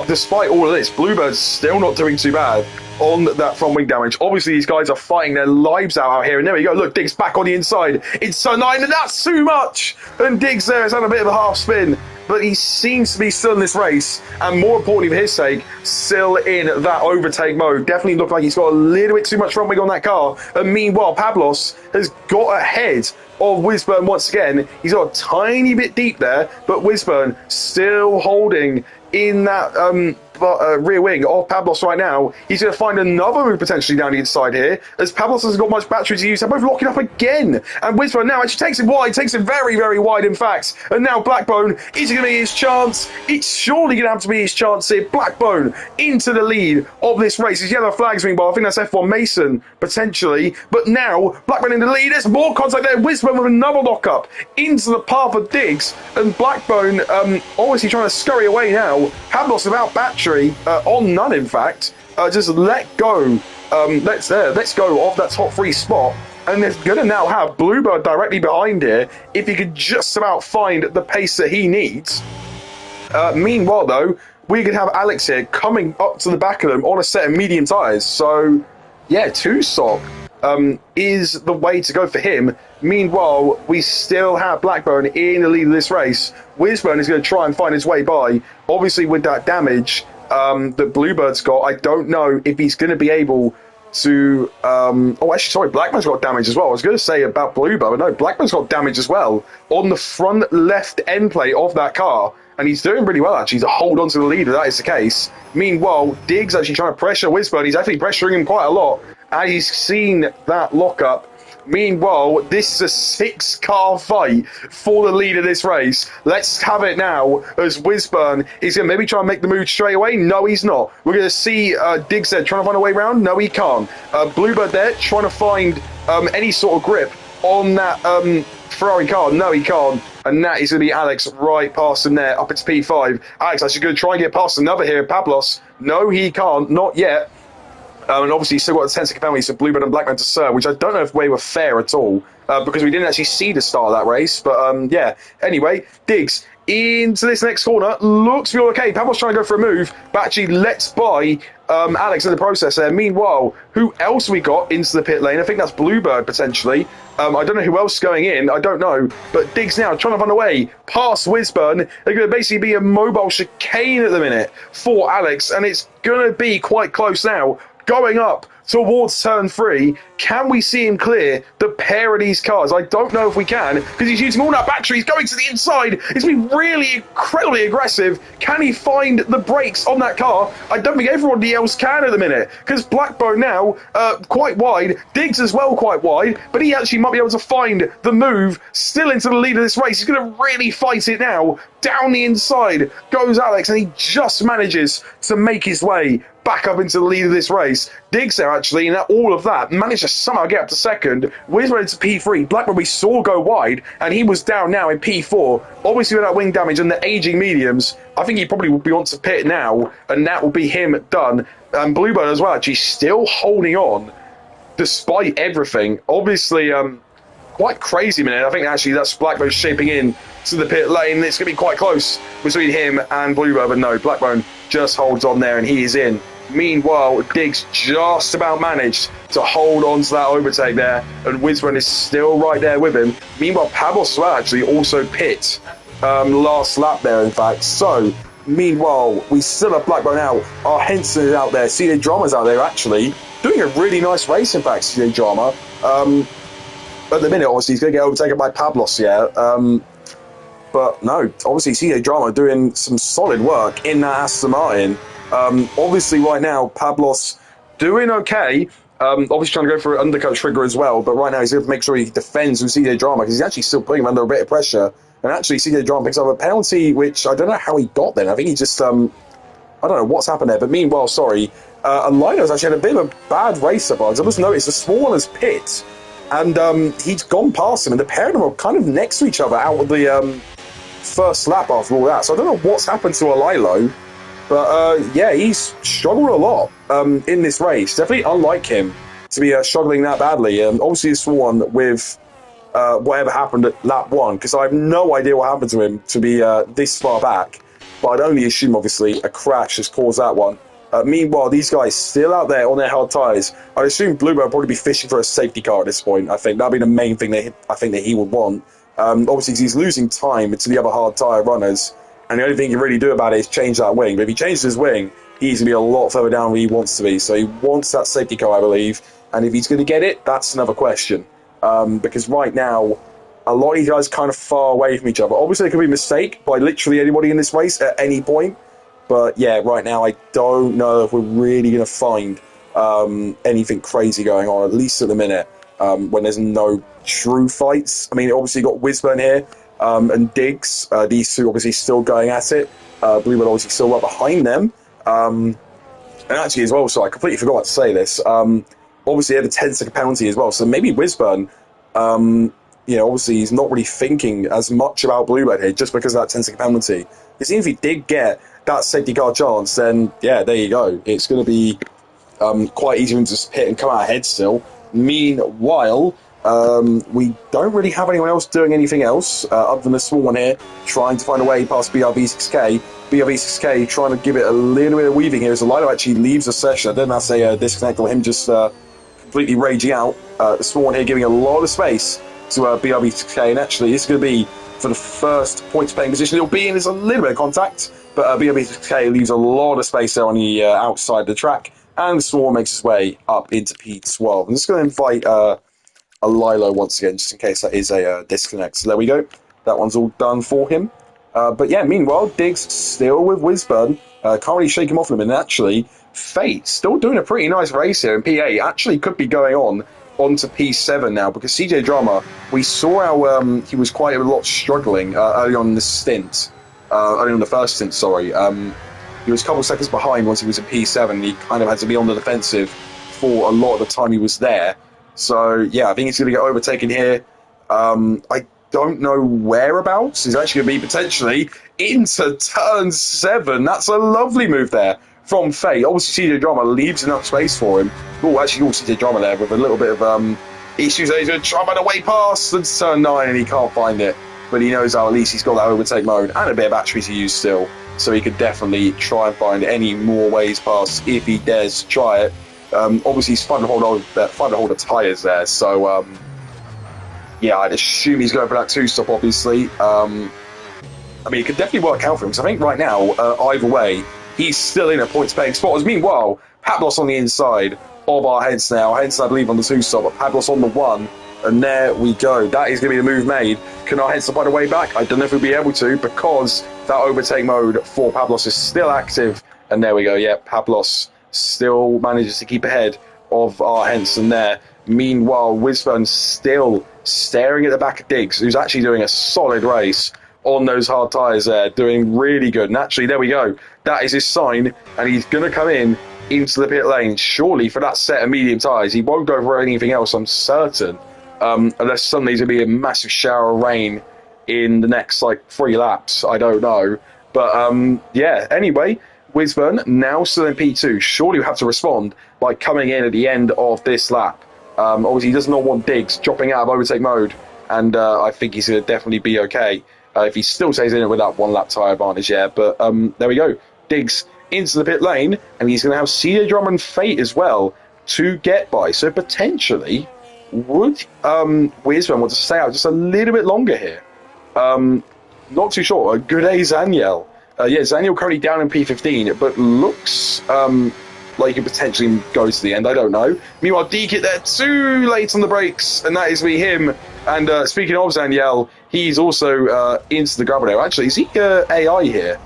despite all of this, Bluebird's still not doing too bad on that front wing damage. Obviously, these guys are fighting their lives out here. And there we go. Look, Diggs back on the inside. It's turn 9, and that's too much. And Diggs there has had a bit of a half spin. But he seems to be still in this race, and more importantly for his sake, still in that overtake mode. Definitely looked like he's got a little bit too much front wing on that car. And meanwhile, Pavlos has got ahead of Wisburn once again. He's got a tiny bit deep there, but Wisburn still holding in that rear wing of Pavlos right now. He's going to find another move potentially down the inside here, as Pavlos hasn't got much battery to use. They're both locking up again, and Wisburn now actually takes it wide, takes it very, very wide in fact. And now Blackbone, is it going to be his chance? It's surely going to have to be his chance here. Blackbone into the lead of this race. His yellow flags meanwhile, I think that's F1 Mason potentially, but now Blackbone in the lead. There's more contact there. Wisburn with another lockup into the path of Diggs, and Blackbone obviously trying to scurry away now. Pavlos without battery, on none in fact, just let go. Let's go off that top 3 spot, and they're going to now have Bluebird directly behind here if he could just about find the pace that he needs. Meanwhile, though, we could have Alex here coming up to the back of them on a set of medium tyres. So, yeah, 2-stop is the way to go for him. Meanwhile, we still have Blackburn in the lead of this race. Wisburn is going to try and find his way by. Obviously, with that damage that Bluebird's got, I don't know if he's going to be able to... oh, actually, sorry, Blackburn's got damage as well. I was going to say about Bluebird, but no, Blackburn's got damage as well on the front left end plate of that car. And he's doing really well, actually, to hold on to the lead if that is the case. Meanwhile, Diggs actually trying to pressure Wisburn. He's actually pressuring him quite a lot, and he's seen that lockup. Meanwhile, this is a 6-car fight for the lead of this race. Let's have it now as Wisburn is going to maybe try and make the move straight away. No, he's not. We're going to see Diggs there trying to find a way around. No, he can't. Bluebird there trying to find any sort of grip on that Ferrari car. No, he can't. And that is going to be Alex right past him there, up into P5. Alex actually going to try and get past another here, Pavlos. No, he can't. Not yet. And obviously, he's still got the 10-second penalties for Bluebird and Blackburn to serve, which I don't know if they were fair at all, because we didn't actually see the start of that race. But yeah, anyway, Diggs into this next corner. Looks to be all okay. Pavlos trying to go for a move, but actually lets by Alex in the process there. Meanwhile, who else we got into the pit lane? I think that's Bluebird potentially. I don't know who else is going in. I don't know. But Diggs now trying to run away past Wisburn. They're going to basically be a mobile chicane at the minute for Alex, and it's going to be quite close now. Going up towards turn 3. Can we see him clear the pair of these cars? I don't know if we can, because he's using all that battery. He's going to the inside. He's been really incredibly aggressive. Can he find the brakes on that car? I don't think everybody else can at the minute, because Blackbone now quite wide, Diggs as well quite wide, but he actually might be able to find the move still into the lead of this race. He's going to really fight it now. Down the inside goes Alex, and he just manages to make his way back up into the lead of this race. Diggs there, actually, and all of that, managed to somehow get up to second. Whizbone into P3. Blackburn we saw go wide, and he was down now in P4. Obviously, with that wing damage and the aging mediums, I think he probably will be on to pit now, and that will be him done. And Bluebird as well, actually, still holding on despite everything. Obviously, quite crazy minute. I think actually that's Blackbone shaping in to the pit lane. It's going to be quite close between him and Bluebird, but no, Blackbone just holds on there, and he is in. Meanwhile, Diggs just about managed to hold on to that overtake there, and Whizbone is still right there with him. Meanwhile, Pablos as well actually also pit last lap there, in fact. So, meanwhile, we still have Blackbone out. Our Henson is out there. CJ Drama's out there, actually. Doing a really nice race, in fact, CJ Drama. At the minute, obviously, he's going to get overtaken by Pablos, yeah. But no, obviously, CJ Drama doing some solid work in that Aston Martin. Obviously, right now, Pablos doing okay. Obviously, trying to go for an undercut trigger as well. But right now, he's going to make sure he defends with CJ Drama, because he's actually still putting him under a bit of pressure. And actually, CJ Drama picks up a penalty, which I don't know how he got then. I think he just, I don't know what's happened there. But meanwhile, sorry, Alino's actually had a bit of a bad race up. I just noticed the small one has pit. And he's gone past him, and the pair of them are kind of next to each other out of the first lap after all that. So I don't know what's happened to Alilo, but yeah, he's struggled a lot in this race. Definitely unlike him to be struggling that badly. Obviously, this one with whatever happened at lap 1, because I have no idea what happened to him to be this far back. But I'd only assume, obviously, a crash has caused that one. Meanwhile, these guys still out there on their hard tyres. I assume Bluebird will probably be fishing for a safety car at this point. I think that'll be the main thing that I think that he would want. Obviously, he's losing time to the other hard tyre runners, and the only thing he can really do about it is change that wing. But if he changes his wing, he's going to be a lot further down where he wants to be. So he wants that safety car, I believe. And if he's going to get it, that's another question. Because right now, a lot of these guys are kind of far away from each other. Obviously, it could be a mistake by literally anybody in this race at any point. But yeah, right now, I don't know if we're really going to find anything crazy going on, at least at the minute, when there's no true fights. I mean, obviously, you've got Whizbone here and Diggs. These two obviously still going at it. Bluebird obviously still right behind them. And actually, as well, so I completely forgot to say this. Obviously, he had a 10-second penalty as well. So maybe Whizbone, obviously, he's not really thinking as much about Bluebird here just because of that 10-second penalty. Because even if he did get that safety car chance, then yeah, there you go. It's going to be quite easy to just hit and come out ahead still. Meanwhile, we don't really have anyone else doing anything else other than the small one here, trying to find a way past BRB6K. BRB6K trying to give it a little bit of weaving here as Lino actually leaves the session. I don't know if that's a disconnect or him just completely raging out. The small one here giving a lot of space to BRB6K, and actually this is going to be for the first points playing position. It'll be in, there's a little bit of contact, but BRB6K leaves a lot of space there on the outside of the track, and the small one makes his way up into P12. I'm just going to invite a Lilo once again, just in case that is a disconnect. So there we go. That one's all done for him. But yeah, meanwhile, Diggs still with Whizbone. Can't really shake him off him. And actually, Fate still doing a pretty nice race here in P8. Actually could be going on to P7 now, because CJ Drama, we saw how he was quite a lot struggling early on in the stint. Early on the first stint, sorry. He was a couple of seconds behind once he was in P7. He kind of had to be on the defensive for a lot of the time he was there. So, yeah, I think he's going to get overtaken here. I don't know whereabouts. He's actually going to be potentially into turn 7. That's a lovely move there from Fate. Obviously, CJ Drama leaves enough space for him. Oh, actually, CJ Drama there with a little bit of issues. He's going to try and find a way past and turn 9, and he can't find it. But he knows how at least he's got that overtake mode and a bit of battery to use still. So he could definitely try and find any more ways past if he dares to try it. Obviously, he's fighting to hold the tyres there. So, yeah, I'd assume he's going for that 2-stop, obviously. I mean, it could definitely work out for him. Because I think right now, either way, he's still in a points-paying spot. As meanwhile, Pablos on the inside of our Henson now. Henson, I believe, on the 2-stop, but Pablos on the 1. And there we go. That is going to be the move made. Can our Henson find a way back? I don't know if we'll be able to, because that overtake mode for Pablos is still active. And there we go. Yeah, Pablos still manages to keep ahead of our Henson there. Meanwhile, Wisburn still staring at the back of Diggs, who's actually doing a solid race on those hard tyres there, doing really good. And actually, there we go. That is his sign, and he's going to come in into the pit lane, surely, for that set of medium tyres. He won't go for anything else, I'm certain, unless suddenly there's going to be a massive shower of rain in the next, 3 laps. I don't know. But, yeah, anyway, Wisburn now still in P2. Surely we have to respond by coming in at the end of this lap. Obviously, he does not want Diggs dropping out of overtake mode, and I think he's going to definitely be okay if he still stays in it with that 1 lap tyre advantage, yeah. But there we go. Diggs into the pit lane, and he's going to have CJ Drummond Fate as well to get by. So potentially, would Wisburn want to stay out just a little bit longer here? Not too sure. Good day, Zaniel. Yeah, Zaniel currently down in P15, but looks like he potentially goes to the end. I don't know. Meanwhile, D-Kit there too late on the brakes, and that is me, him. And speaking of Zaniel, he's also into the grubber there. Actually, is he AI here?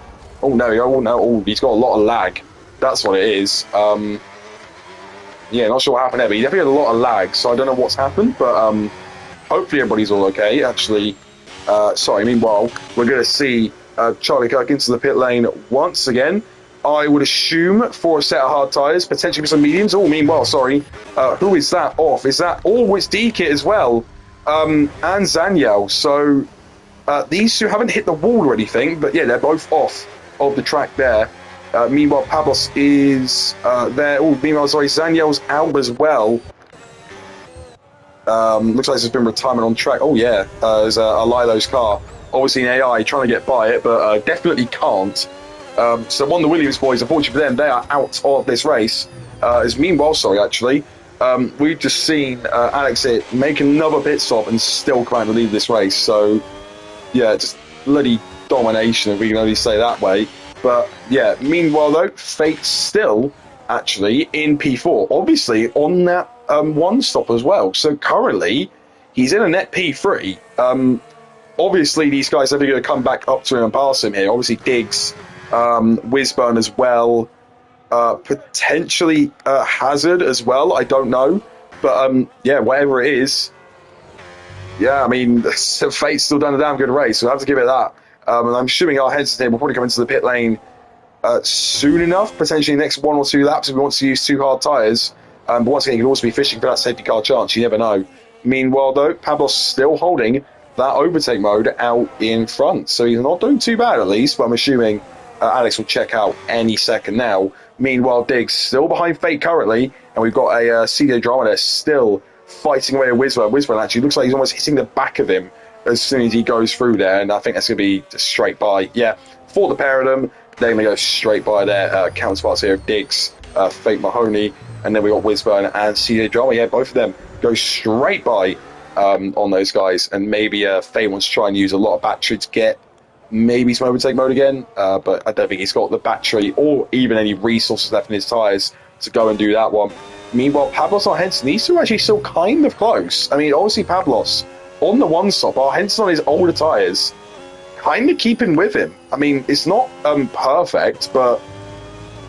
Oh no, he's got a lot of lag. That's what it is. Yeah, not sure what happened there, but he definitely had a lot of lag, so I don't know what's happened, but hopefully everybody's all okay. Actually, sorry, meanwhile, we're going to see Charlie Kirk into the pit lane once again. I would assume for a set of hard tyres, potentially for some mediums. Oh, meanwhile, sorry, who is that off? Is that, oh, it's D-Kit as well, and Zaniel. So these two haven't hit the wall or anything, but yeah, they're both off of the track there. Meanwhile, Pablos is there. Oh, meanwhile, sorry, Zaniel's out as well. Looks like there's been retirement on track. Oh, yeah, there's a Lilo's car. Obviously, an AI trying to get by it, but definitely can't. So one of the Williams boys, unfortunately for them, they are out of this race. Meanwhile, sorry, actually, we've just seen Alex here make another pit stop and still come out to lead this race. So, yeah, just bloody domination, if we can only say that way. But, yeah, meanwhile, though, Fate's still actually in P4, obviously on that 1 stop as well. So currently, he's in a net P3. Obviously, these guys are going to come back up to him and pass him here. Obviously, Diggs, Wisburn as well, potentially Hazard as well, I don't know, but yeah, whatever it is, yeah, I mean, Fate's still done a damn good race, so I have to give it that. And I'm assuming our heads today will probably come into the pit lane soon enough, potentially next 1 or 2 laps if we want to use 2 hard tyres, but once again, you can also be fishing for that safety car chance, you never know. Meanwhile though, Pablos still holding that overtake mode out in front, so he's not doing too bad at least, but I'm assuming Alex will check out any second now. Meanwhile, Diggs still behind Fate currently, and we've got a CJ Drama there still fighting away with Wisburn. Wisburn actually looks like he's almost hitting the back of him as soon as he goes through there, and I think that's going to be just straight by. Yeah, for the pair of them, they're going to go straight by their counterparts here of Diggs, Fate Mahoney, and then we got Wisburn and CJ Drama. Yeah, both of them go straight by on those guys, and maybe Fate wants to try and use a lot of battery to get maybe some overtake mode again, but I don't think he's got the battery or even any resources left in his tyres to go and do that one. Meanwhile, Pablos and Henson, these two are actually still kind of close. I mean, obviously Pablos on the 1 stop, our Henson on his older tyres, kind of keeping with him. I mean, it's not perfect, but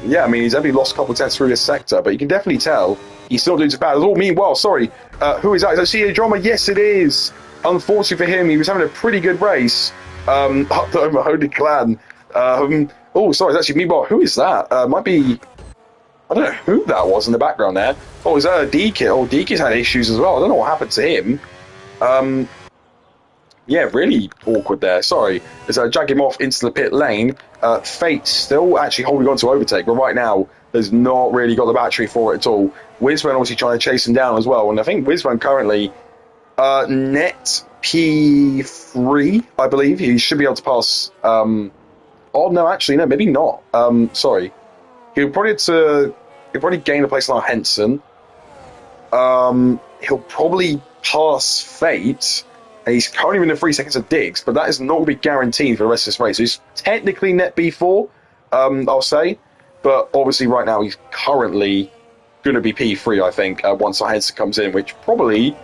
yeah, I mean, he's only lost a couple of tenths through this sector, but you can definitely tell he's still doing too bad. Oh, meanwhile, sorry, who is that? Is that CJ Drama? Yes, it is. Unfortunately for him, he was having a pretty good race. Up the Mahoney clan. Oh, sorry, actually, meanwhile, who is that? Might be, I don't know who that was in the background there. Oh, is that a D-Kit? Oh, D-Kit's had issues as well. I don't know what happened to him. Yeah, really awkward there. Sorry. As I jag him off into the pit lane, Fate still actually holding on to overtake, but right now, has not really got the battery for it at all. Wisburn obviously trying to chase him down as well, and I think Wisburn currently net P3, I believe. He should be able to pass. Oh no, actually no, maybe not. Sorry, he'll probably gain a place on our Henson. He'll probably pass Fate, and he's currently within 3 seconds of Diggs, but that is not going to be guaranteed for the rest of this race. So he's technically net B4, I'll say. But obviously, right now, he's currently going to be P3, I think, once Henson comes in, which probably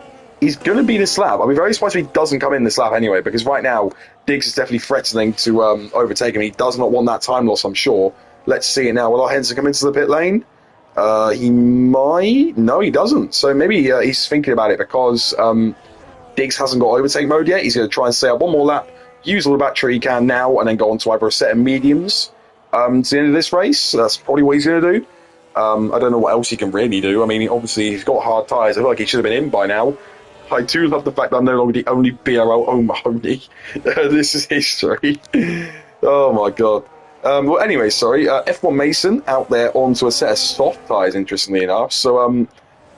is going to be this lap. I'd be very surprised if he doesn't come in this lap anyway, because right now, Diggs is definitely threatening to overtake him. He does not want that time loss, I'm sure. Let's see it now. Will Henson come into the pit lane? He might. No, he doesn't. So maybe he's thinking about it because Diggs hasn't got overtake mode yet. He's going to try and stay up one more lap, use all the battery he can now, and then go on to either a set of mediums to the end of this race. So that's probably what he's going to do. I don't know what else he can really do. I mean, obviously, he's got hard tyres. I feel like he should have been in by now. I do love the fact that I'm no longer the only BRL only. This is history. Oh, my God. Well, anyway, sorry. F1 Mason out there onto a set of soft tyres, interestingly enough. So,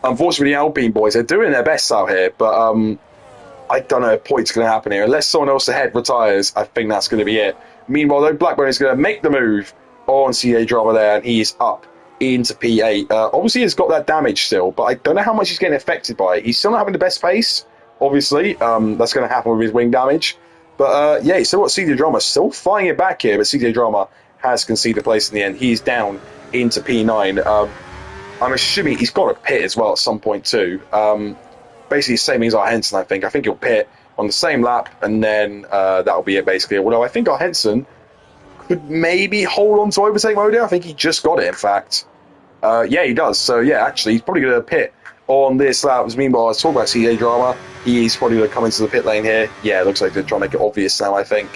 unfortunately, the Alpine boys are doing their best out here, but I don't know if what's going to happen here. Unless someone else ahead retires, I think that's going to be it. Meanwhile, though, Blackburn is going to make the move on CA Drama there, and he is up into P8. Obviously, he's got that damage still, but I don't know how much he's getting affected by it. He's still not having the best pace, obviously. That's going to happen with his wing damage. But yeah, he's still got CJ Drama still fighting it back here, but CJ Drama has conceded place in the end. He's down into P9. I'm assuming he's got to pit as well at some point too. Basically, same as our Henson, I think. I think he'll pit on the same lap, and then that'll be it, basically. Although I think our Henson could maybe hold on to overtake mode here. I think he just got it, in fact. Yeah, he does. So, yeah, actually, he's probably going to pit on this lap. Meanwhile, I was talking about CJ Drama. He's probably going to come into the pit lane here. Yeah, it looks like they're trying to make it obvious now, I think.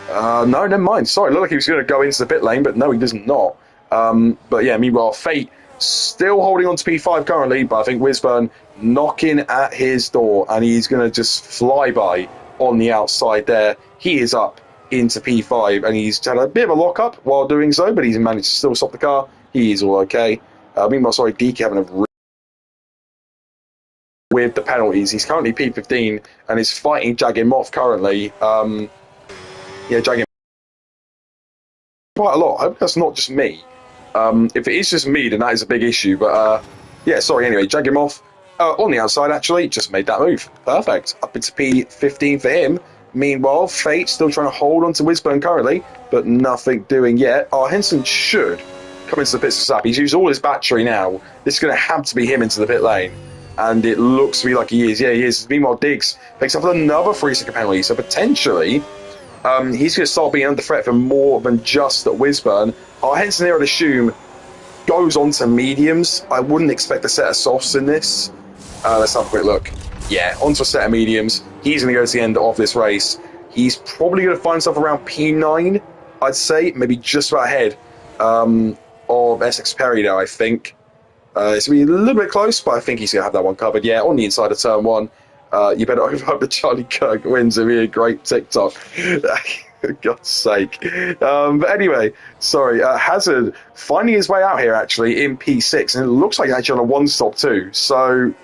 No, never mind. Sorry, it looked like he was going to go into the pit lane, but no, he does not. But, yeah, meanwhile, Fate still holding on to P5 currently, but I think Wisburn knocking at his door, and he's going to just fly by on the outside there. He is up into P5, and he's had a bit of a lock-up while doing so, but he's managed to still stop the car. He is all okay. Meanwhile, sorry, DK having a with the penalties. He's currently P15 and is fighting Jagging Moth currently. Yeah, Jagging quite a lot. I hope that's not just me. If it is just me, then that is a big issue. But yeah, sorry. Anyway, Jagging Moth on the outside actually just made that move. Perfect. Up into P15 for him. Meanwhile, Fate still trying to hold on to Wisburn currently, but nothing doing yet. Henson should come into the pits for Sap. He's used all his battery now. This is going to have to be him into the pit lane. And it looks to me like he is. Yeah, he is. Meanwhile, Diggs picks up another 3-second penalty. So potentially, he's going to start being under threat for more than just at Wisburn. Henson here, I'd assume, goes on to mediums. I wouldn't expect a set of softs in this. Let's have a quick look. Yeah, onto a set of mediums. He's going to go to the end of this race. He's probably going to find himself around P9, I'd say. Maybe just about ahead of Essex Perry now, I think. It's going to be a little bit close, but I think he's going to have that one covered. Yeah, on the inside of turn one. You better overhope that Charlie Kirk wins. It'll be a great TikTok. For God's sake. But anyway, sorry. Hazard finding his way out here, actually, in P6. And it looks like actually on a one-stop, too. So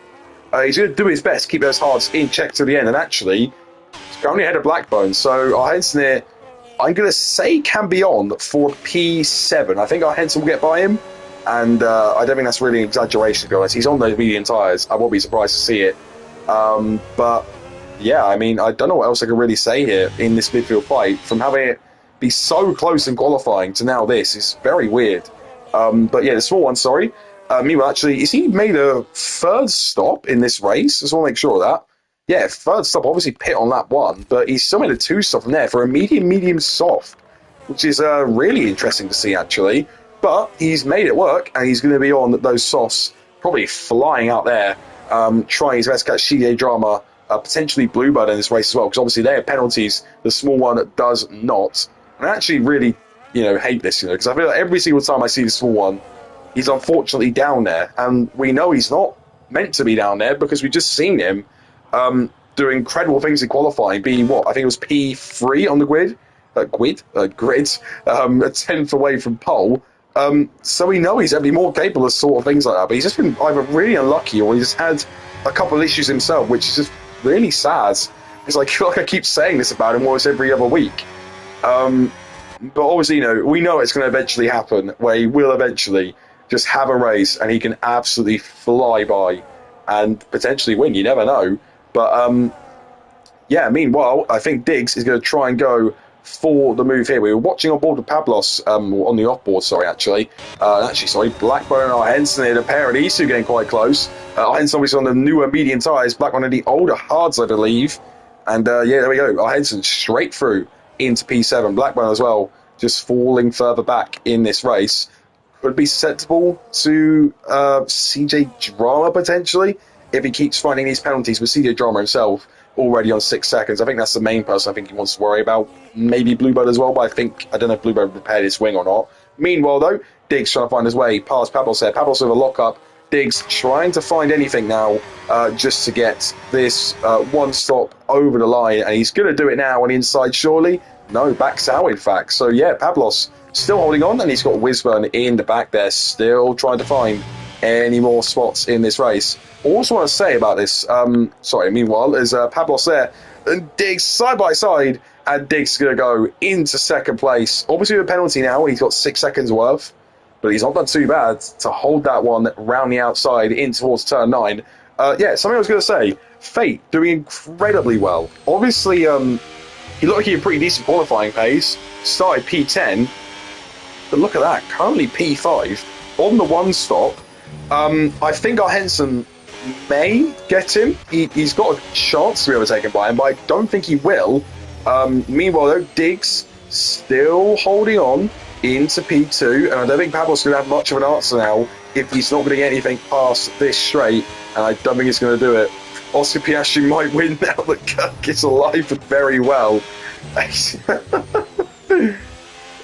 he's going to do his best to keep those hards in check to the end. And actually, he's currently ahead of Blackbone. So our Henson here, I'm going to say can be on for P7. I think our Henson will get by him. And I don't think that's really an exaggeration, to be honest. He's on those medium tyres. I won't be surprised to see it. But, yeah, I mean, I don't know what else I can really say here in this midfield fight. From having it be so close in qualifying to now this is very weird. But, yeah, the small one, sorry. Meanwhile, actually, is he made a third stop in this race? Just want to make sure of that. Yeah, third stop, obviously pit on lap one. But he's still made a two-stop from there for a medium soft, which is really interesting to see, actually. But he's made it work, and he's going to be on those softs, probably flying out there, trying his best to catch CJ Drama, potentially Bluebird in this race as well, because obviously they have penalties. The small one does not. And I actually really, hate this, because I feel like every single time I see the small one, he's unfortunately down there. And we know he's not meant to be down there because we've just seen him doing incredible things in qualifying, being what? I think it was P3 on the grid, a 10th away from pole. So we know he's going to be more capable of sort of things like that, but he's just been either really unlucky or he's had a couple of issues himself, which is just really sad. Because I feel like I keep saying this about him almost every other week. But obviously, we know it's going to eventually happen, where he will eventually just have a race and he can absolutely fly by and potentially win. You never know. But yeah, meanwhile, I think Diggs is going to try and go for the move here. We were watching on board with Pablos, on the off-board, sorry, actually. Blackburn and Henson here, the pair of these two getting quite close. Henson obviously on the newer medium tyres, Blackburn on the older hards, I believe. And yeah, there we go. Henson straight through into P7. Blackburn as well, just falling further back in this race. Could be susceptible to CJ Drama potentially if he keeps finding these penalties with CJ Drama himself already on 6 seconds. I think that's the main person I think he wants to worry about. Maybe Bluebird as well, but I don't know if Bluebird repaired his wing or not. Meanwhile, though, Diggs trying to find his way past Pablos there. Pablos with a lock-up. Diggs trying to find anything now just to get this one stop over the line. And he's going to do it now on the inside, surely. No, backs out, in fact. So, yeah, Pablos still holding on, and he's got Wisburn in the back there, still trying to find any more spots in this race. Also want to say about this, meanwhile, is Pablos there, and Diggs side by side, and Diggs is going to go into second place. Obviously with a penalty now, he's got 6 seconds worth, but he's not done too bad to hold that one round the outside in towards turn 9. Yeah, something I was going to say, Fate doing incredibly well. Obviously, he looked like he had pretty decent qualifying pace, started P10, but look at that, currently P5 on the one stop. I think our Henson may get him. He's got a chance to be overtaken by him, but I don't think he will. Meanwhile, though, Diggs still holding on into P2, and I don't think Pablo's going to have much of an answer now if he's not going to get anything past this straight, and I don't think he's going to do it. Oscar Piastri might win now that Kirk is alive and very well.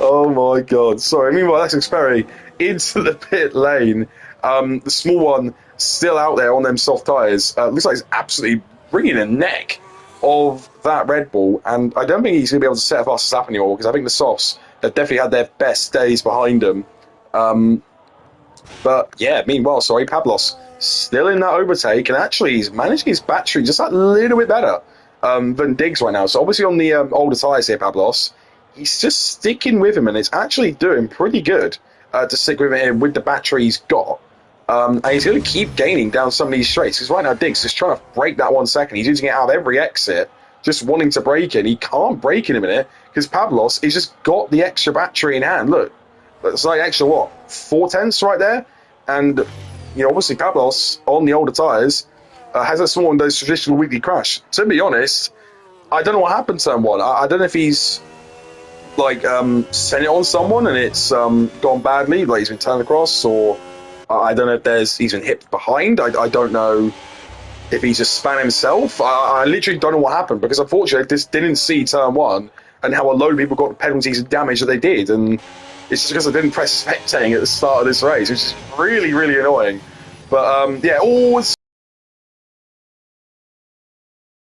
Oh my god, sorry. Meanwhile, Alex Experry into the pit lane. The small one still out there on them soft tyres. Looks like he's absolutely bringing the neck of that Red Bull, and I don't think he's going to be able to set a fast lap anymore, because I think the softs have definitely had their best days behind them. But yeah, meanwhile, Pablos still in that overtake, and actually he's managing his battery just a little bit better than Diggs right now. So obviously on the older tyres here, Pablos, he's just sticking with him, and it's actually doing pretty good to stick with him with the battery he's got. And he's going to keep gaining down some of these straights, because right now Diggs is trying to break that 1 second. He's using it out of every exit, just wanting to break it. He can't break in a minute because Pablos has just got the extra battery in hand. Look, it's like extra, 4/10 right there? And, obviously Pablos on the older tyres hasn't sworn those traditional weekly crash. To be honest, I don't know what happened to turn 1. I don't know if he's sent it on someone and it's gone badly, like he's been turned across, or I don't know if he's been hit behind. I don't know if he's just span himself. I literally don't know what happened, because unfortunately I just didn't see turn 1 and how a load of people got the penalties and damage that they did, and it's just because I didn't press spectating at the start of this race, which is really, really annoying. But yeah, always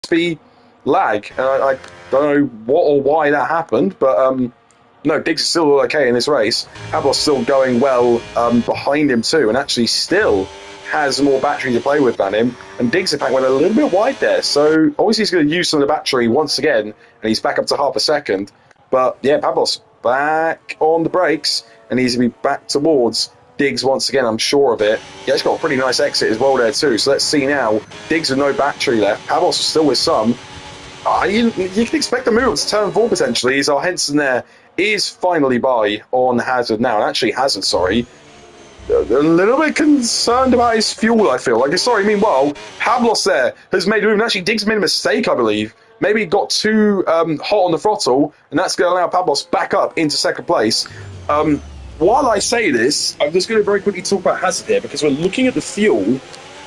be lag. I don't know what or why that happened, but no, Diggs is still okay in this race. Pablos still going well behind him too, and actually still has more battery to play with than him. And Diggs, in fact, went a little bit wide there, so obviously he's going to use some of the battery once again, and he's back up to half a second. But yeah, Pablos back on the brakes, and he's going to be back towards Diggs once again, I'm sure of it. Yeah, he's got a pretty nice exit as well there too, so let's see now. Diggs with no battery left, Pablos is still with some. You can expect a move to turn 4 potentially, as our Henson there is finally by on Hazard now. And actually Hazard, a little bit concerned about his fuel, I feel like. Meanwhile, Pablos there has made a move, and actually Diggs made a mistake, I believe. Maybe he got too hot on the throttle, and that's going to allow Pablos back up into second place. While I say this, I'm just going to very quickly talk about Hazard here, because we're looking at the fuel.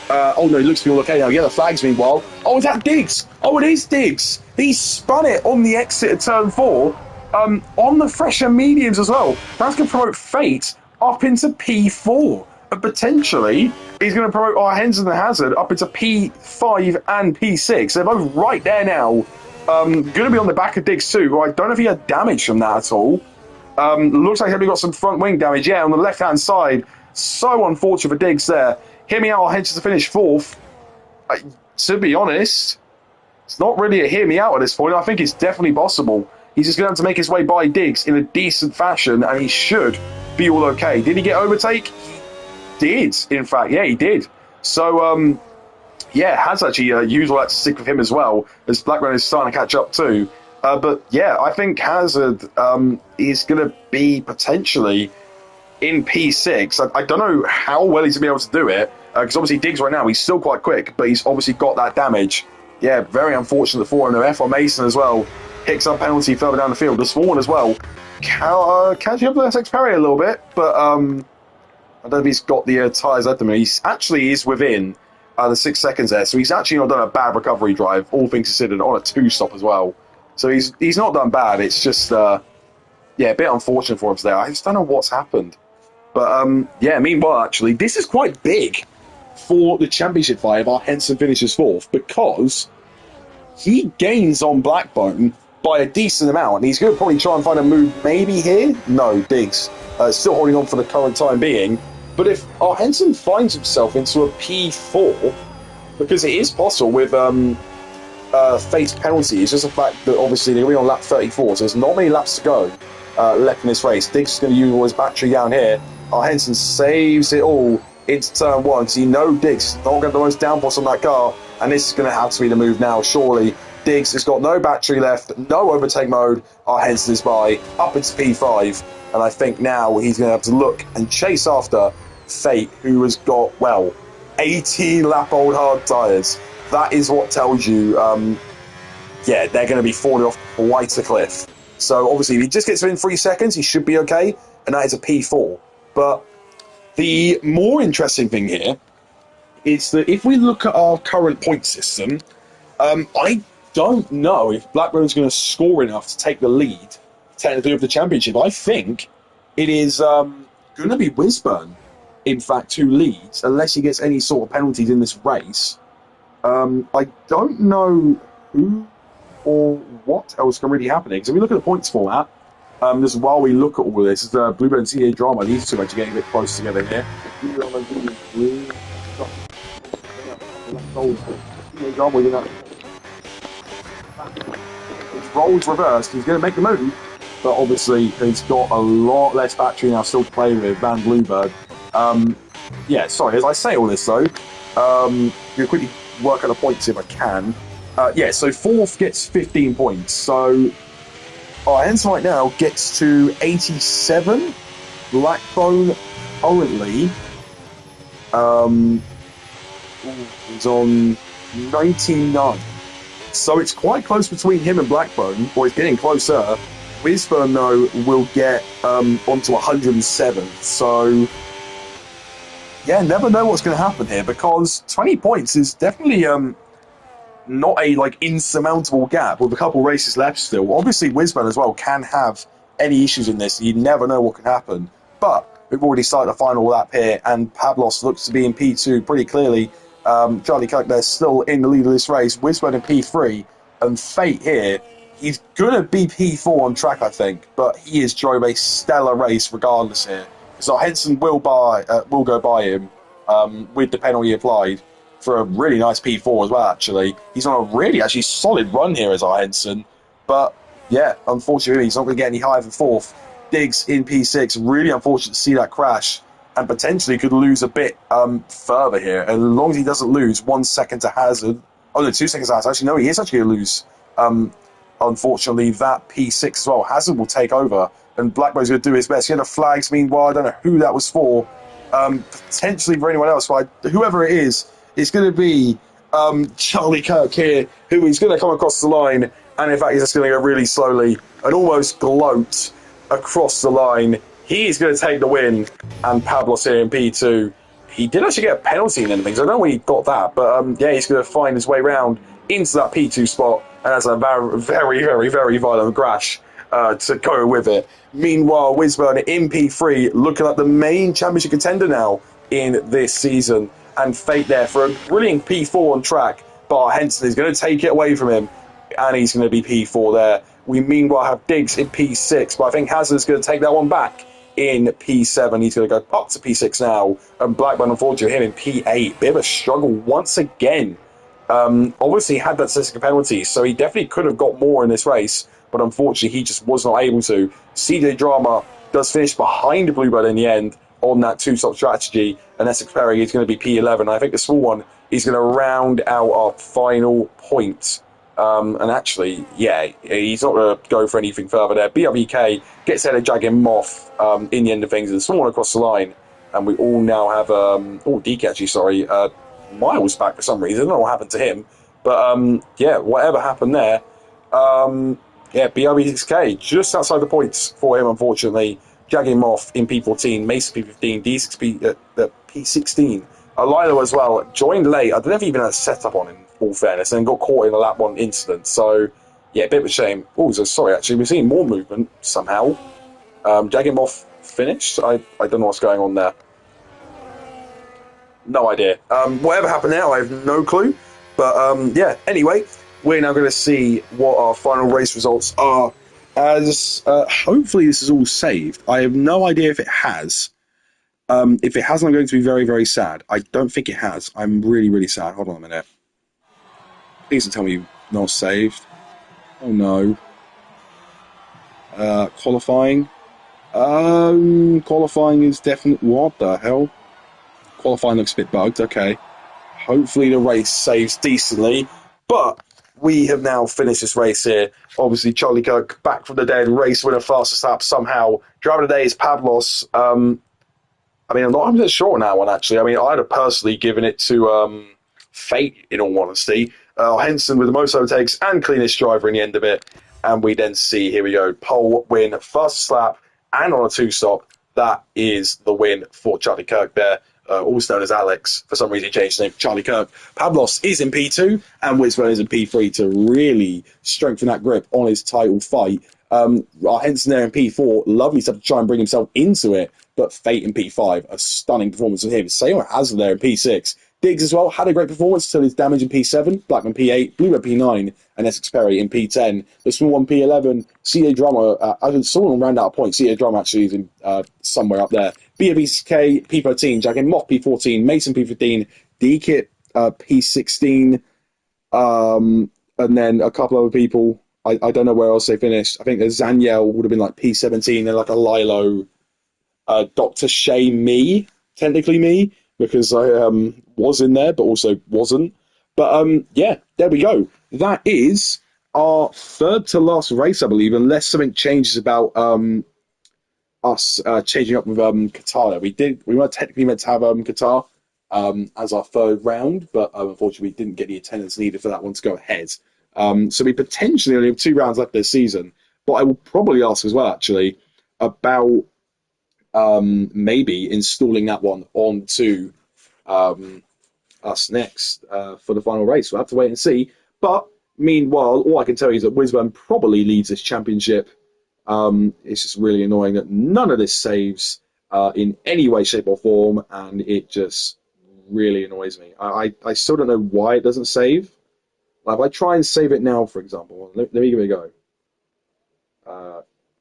Oh no, it looks fuel okay now. Yeah, the flags meanwhile. Oh, is that Diggs? Oh, it is Diggs. He spun it on the exit of turn 4. On the fresher mediums as well. That's going to promote Fate up into P4. And potentially, he's going to promote our Henson and Hazard up into P5 and P6. They're both right there now. Going to be on the back of Diggs too. I don't know if he had damage from that at all. Looks like he's got some front wing damage. Yeah, on the left-hand side. So unfortunate for Diggs there. Hear me out, our Henson to finish 4th. To be honest, it's not really a hear me out at this point. I think it's definitely possible. He's just going to have to make his way by Diggs in a decent fashion, and he should be all okay. Did he get overtake? He did, in fact. Yeah, he did. So, yeah, has actually used all that to stick with him as well, as Blackburn is starting to catch up too. But yeah, I think Hazard is going to be potentially in P6. I don't know how well he's going to be able to do it, because obviously Diggs right now, he's still quite quick, but he's obviously got that damage. Yeah, very unfortunate for him. F1 Mason as well picks up penalty further down the field. The Swan as well. Catching up with SX Perry a little bit, but I don't know if he's got the tyres at the minute. He actually is within the 6 seconds there, so he's actually not done a bad recovery drive, all things considered, on a 2-stop as well. So he's not done bad. It's just, yeah, a bit unfortunate for him today. I just don't know what's happened. But, yeah, meanwhile, actually, this is quite big for the championship five. Our Henson finishes fourth because he gains on Blackbone by a decent amount, and he's going to probably try and find a move maybe here. No, Diggs still holding on for the current time being. But if our Henson finds himself into a P4, because it is possible with faced penalty, it's just the fact that obviously they're going to be on lap 34, so there's not many laps to go left in this race. Diggs is going to use all his battery down here. Our Henson saves it all into turn one, so you know Diggs not going to have the most downforce on that car, and this is going to have to be the move now, surely. Diggs has got no battery left, no overtake mode. Our Henson is by, up into P5, and I think now he's going to have to look and chase after Fate, who has got, well, 18 lap old hard tyres. That is what tells you, yeah, they're going to be falling off quite a cliff. So obviously, if he just gets within 3 seconds, he should be okay, and that is a P4. But the more interesting thing here is that if we look at our current point system, I don't know if Blackburn's going to score enough to take the lead, technically, of the championship. I think it is going to be Wisburn, in fact, who leads, unless he gets any sort of penalties in this race. I don't know who or what else can really happen here. Because if we look at the points format, just while we look at all of this, Bluebird and CA Drama, these two are actually getting a bit close together here. Rolls reversed, he's going to make the move, but obviously he's got a lot less battery now still to play with than Bluebird. Yeah, sorry, as I say all this though, I'm going to quickly work out the points if I can. Yeah, so fourth gets 15 points, so our Henson right now gets to 87. Blackbone currently is on 99. So it's quite close between him and Blackbone, or it's getting closer. Wisburn, though, will get onto 107. So, yeah, never know what's going to happen here, because 20 points is definitely not a insurmountable gap with a couple races left still. Obviously, Wisburn as well can have any issues in this. You never know what can happen. But we've already started the final lap here, and Pablos looks to be in P2 pretty clearly. Charlie Kirk there still in the lead of this race. Wisburn in P3, and Fate here, he's going to be P4 on track, I think, but he has drove a stellar race regardless here. So Henson will go by him with the penalty applied for a really nice P4 as well, actually. He's on a really, actually, solid run here as our Henson, but yeah, unfortunately, he's not going to get any higher than fourth. Diggs in P6, really unfortunate to see that crash, and potentially could lose a bit further here. As long as he doesn't lose 1 second to Hazard. Oh, no, 2 seconds to Hazard. Actually, no, he is actually going to lose, unfortunately, that P6 as well. Hazard will take over, and Blackbone's going to do his best. He had the flags, meanwhile. I don't know who that was for. Potentially for anyone else, but whoever it is, it's going to be Charlie Kirk here, who is going to come across the line, and in fact, he's just going to go really slowly and almost gloat across the line. He is going to take the win, and Pablos here in P2. He did actually get a penalty in anything, so I don't know when he got that, but yeah, he's going to find his way round into that P2 spot, and that's a very, very, very, very violent crash to go with it. Meanwhile, Wisburn in P3, looking like the main championship contender now in this season, and Fate there for a brilliant P4 on track, but Henson is going to take it away from him, and he's going to be P4 there. We meanwhile have Diggs in P6, but I think Hazard's going to take that one back in P7. He's going to go up to P6 now, and Blackburn, unfortunately, him in P8. Bit of a struggle once again. Obviously, he had that system of penalties, so he definitely could have got more in this race, but unfortunately, he just was not able to. CJ Drama does finish behind Bluebird in the end on that two-stop strategy, and Essex Perry is going to be P11. I think the small one is going to round out our final point And actually, yeah, he's not going to go for anything further there. BRBK gets ahead of Jagging Moth in the end of things and someone across the line. And we all now have, DK actually, sorry, Miles back for some reason. I don't know what happened to him. But yeah, whatever happened there. Yeah, BRB6K just outside the points for him, unfortunately. Jagging Moth in P14, Mason P15, D6P P16. Lilo as well joined late. I don't know if he even had a setup on, in all fairness, and got caught in a lap one incident. So, yeah, a bit of a shame. Oh, so sorry, actually, we're seeing more movement somehow. Jagging Moth finished. I don't know what's going on there. No idea. Whatever happened now, I have no clue. But yeah, anyway, we're now going to see what our final race results are. As hopefully this is all saved. I have no idea if it has. If it hasn't, I'm going to be very, very sad. I don't think it has. I'm really, really sad. Hold on a minute. Please don't tell me not saved. Oh no. Qualifying. Qualifying is definitely. What the hell? Qualifying looks a bit bugged. Okay. Hopefully the race saves decently. But we have now finished this race here. Obviously, Charlie Kirk back from the dead, race winner, fastest lap somehow. Driver of the day is Pavlos. I mean, I'm not 100% sure on that one, actually. I mean, I'd have personally given it to Fate, in all honesty. Henson with the most overtakes and cleanest driver in the end of it. And we then see, here we go, pole win, fastest lap, and on a two-stop. That is the win for Charlie Kirk there. Also known as Alex. For some reason, he changed his name to Charlie Kirk. Pablos is in P2, and Wisburn is in P3 to really strengthen that grip on his title fight. Henson there in P4, lovely stuff to try and bring himself into it, but Fate in P5, a stunning performance from him. Same with Hazard there in P6. Diggs as well had a great performance until his damage in P7, Blackman P8, Bluebird P9, and Essex Perry in P10. The small one P11, CA Drummer, I saw someone ran out of points. CA Drummer actually is in somewhere up there. BABK P13, Jack Mock P14, Mason P15, D-Kit P16, and then a couple other people. I don't know where else they finished. I think the Zaniel would have been like P17 and like a Lilo. Dr. Shay me, technically me, because I was in there, but also wasn't. But yeah, there we go. That is our third to last race, I believe, unless something changes about us changing up with Qatar. We weren't technically meant to have Qatar as our third round, but unfortunately we didn't get the attendance needed for that one to go ahead. So we potentially only have 2 rounds left this season. But I will probably ask as well, actually, about maybe installing that one onto us next for the final race. We'll have to wait and see. But meanwhile, all I can tell you is that Wisburn probably leads this championship. It's just really annoying that none of this saves in any way, shape, or form, and it just really annoys me. I still don't know why it doesn't save. Like, if I try and save it now, for example, let me give it a go.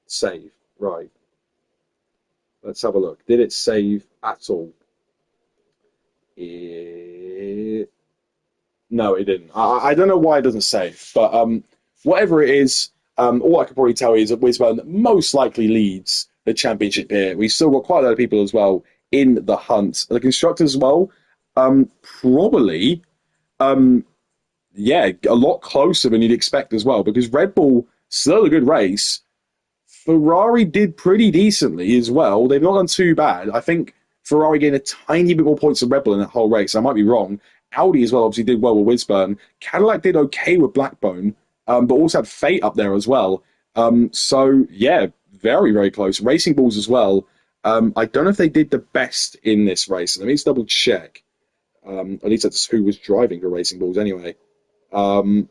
Save. Right. Let's have a look. Did it save at all? No, it didn't. I don't know why it doesn't save, but whatever it is, all I can probably tell you is that Wisburn most likely leads the championship here. We've still got quite a lot of people as well in the hunt. The constructors as well, probably, yeah, a lot closer than you'd expect as well, because Red Bull, still a good race. Ferrari did pretty decently as well. They've not done too bad. I think Ferrari gained a tiny bit more points than Red Bull in that whole race. I might be wrong. Audi as well obviously did well with Wisburn. Cadillac did okay with Blackbone, but also had Fate up there as well. So, yeah, very, very close. Racing Bulls as well. I don't know if they did the best in this race. Let me just double check. At least that's who was driving for Racing Bulls anyway. I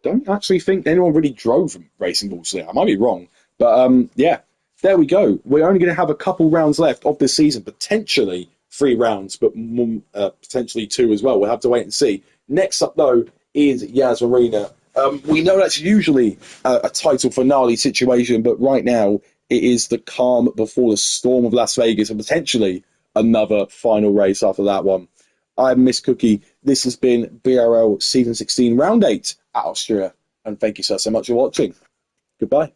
don't actually think anyone really drove from Racing Bulls there. I might be wrong. But yeah, there we go. We're only going to have a couple rounds left of this season, potentially 3 rounds, but potentially 2 as well. We'll have to wait and see. Next up, though, is Yas Marina. We know that's usually a title finale situation, but right now it is the calm before the storm of Las Vegas and potentially another final race after that one. I'm Miss Cookie. This has been BRL Season 16 Round 8 at Austria. And thank you so much for watching. Goodbye.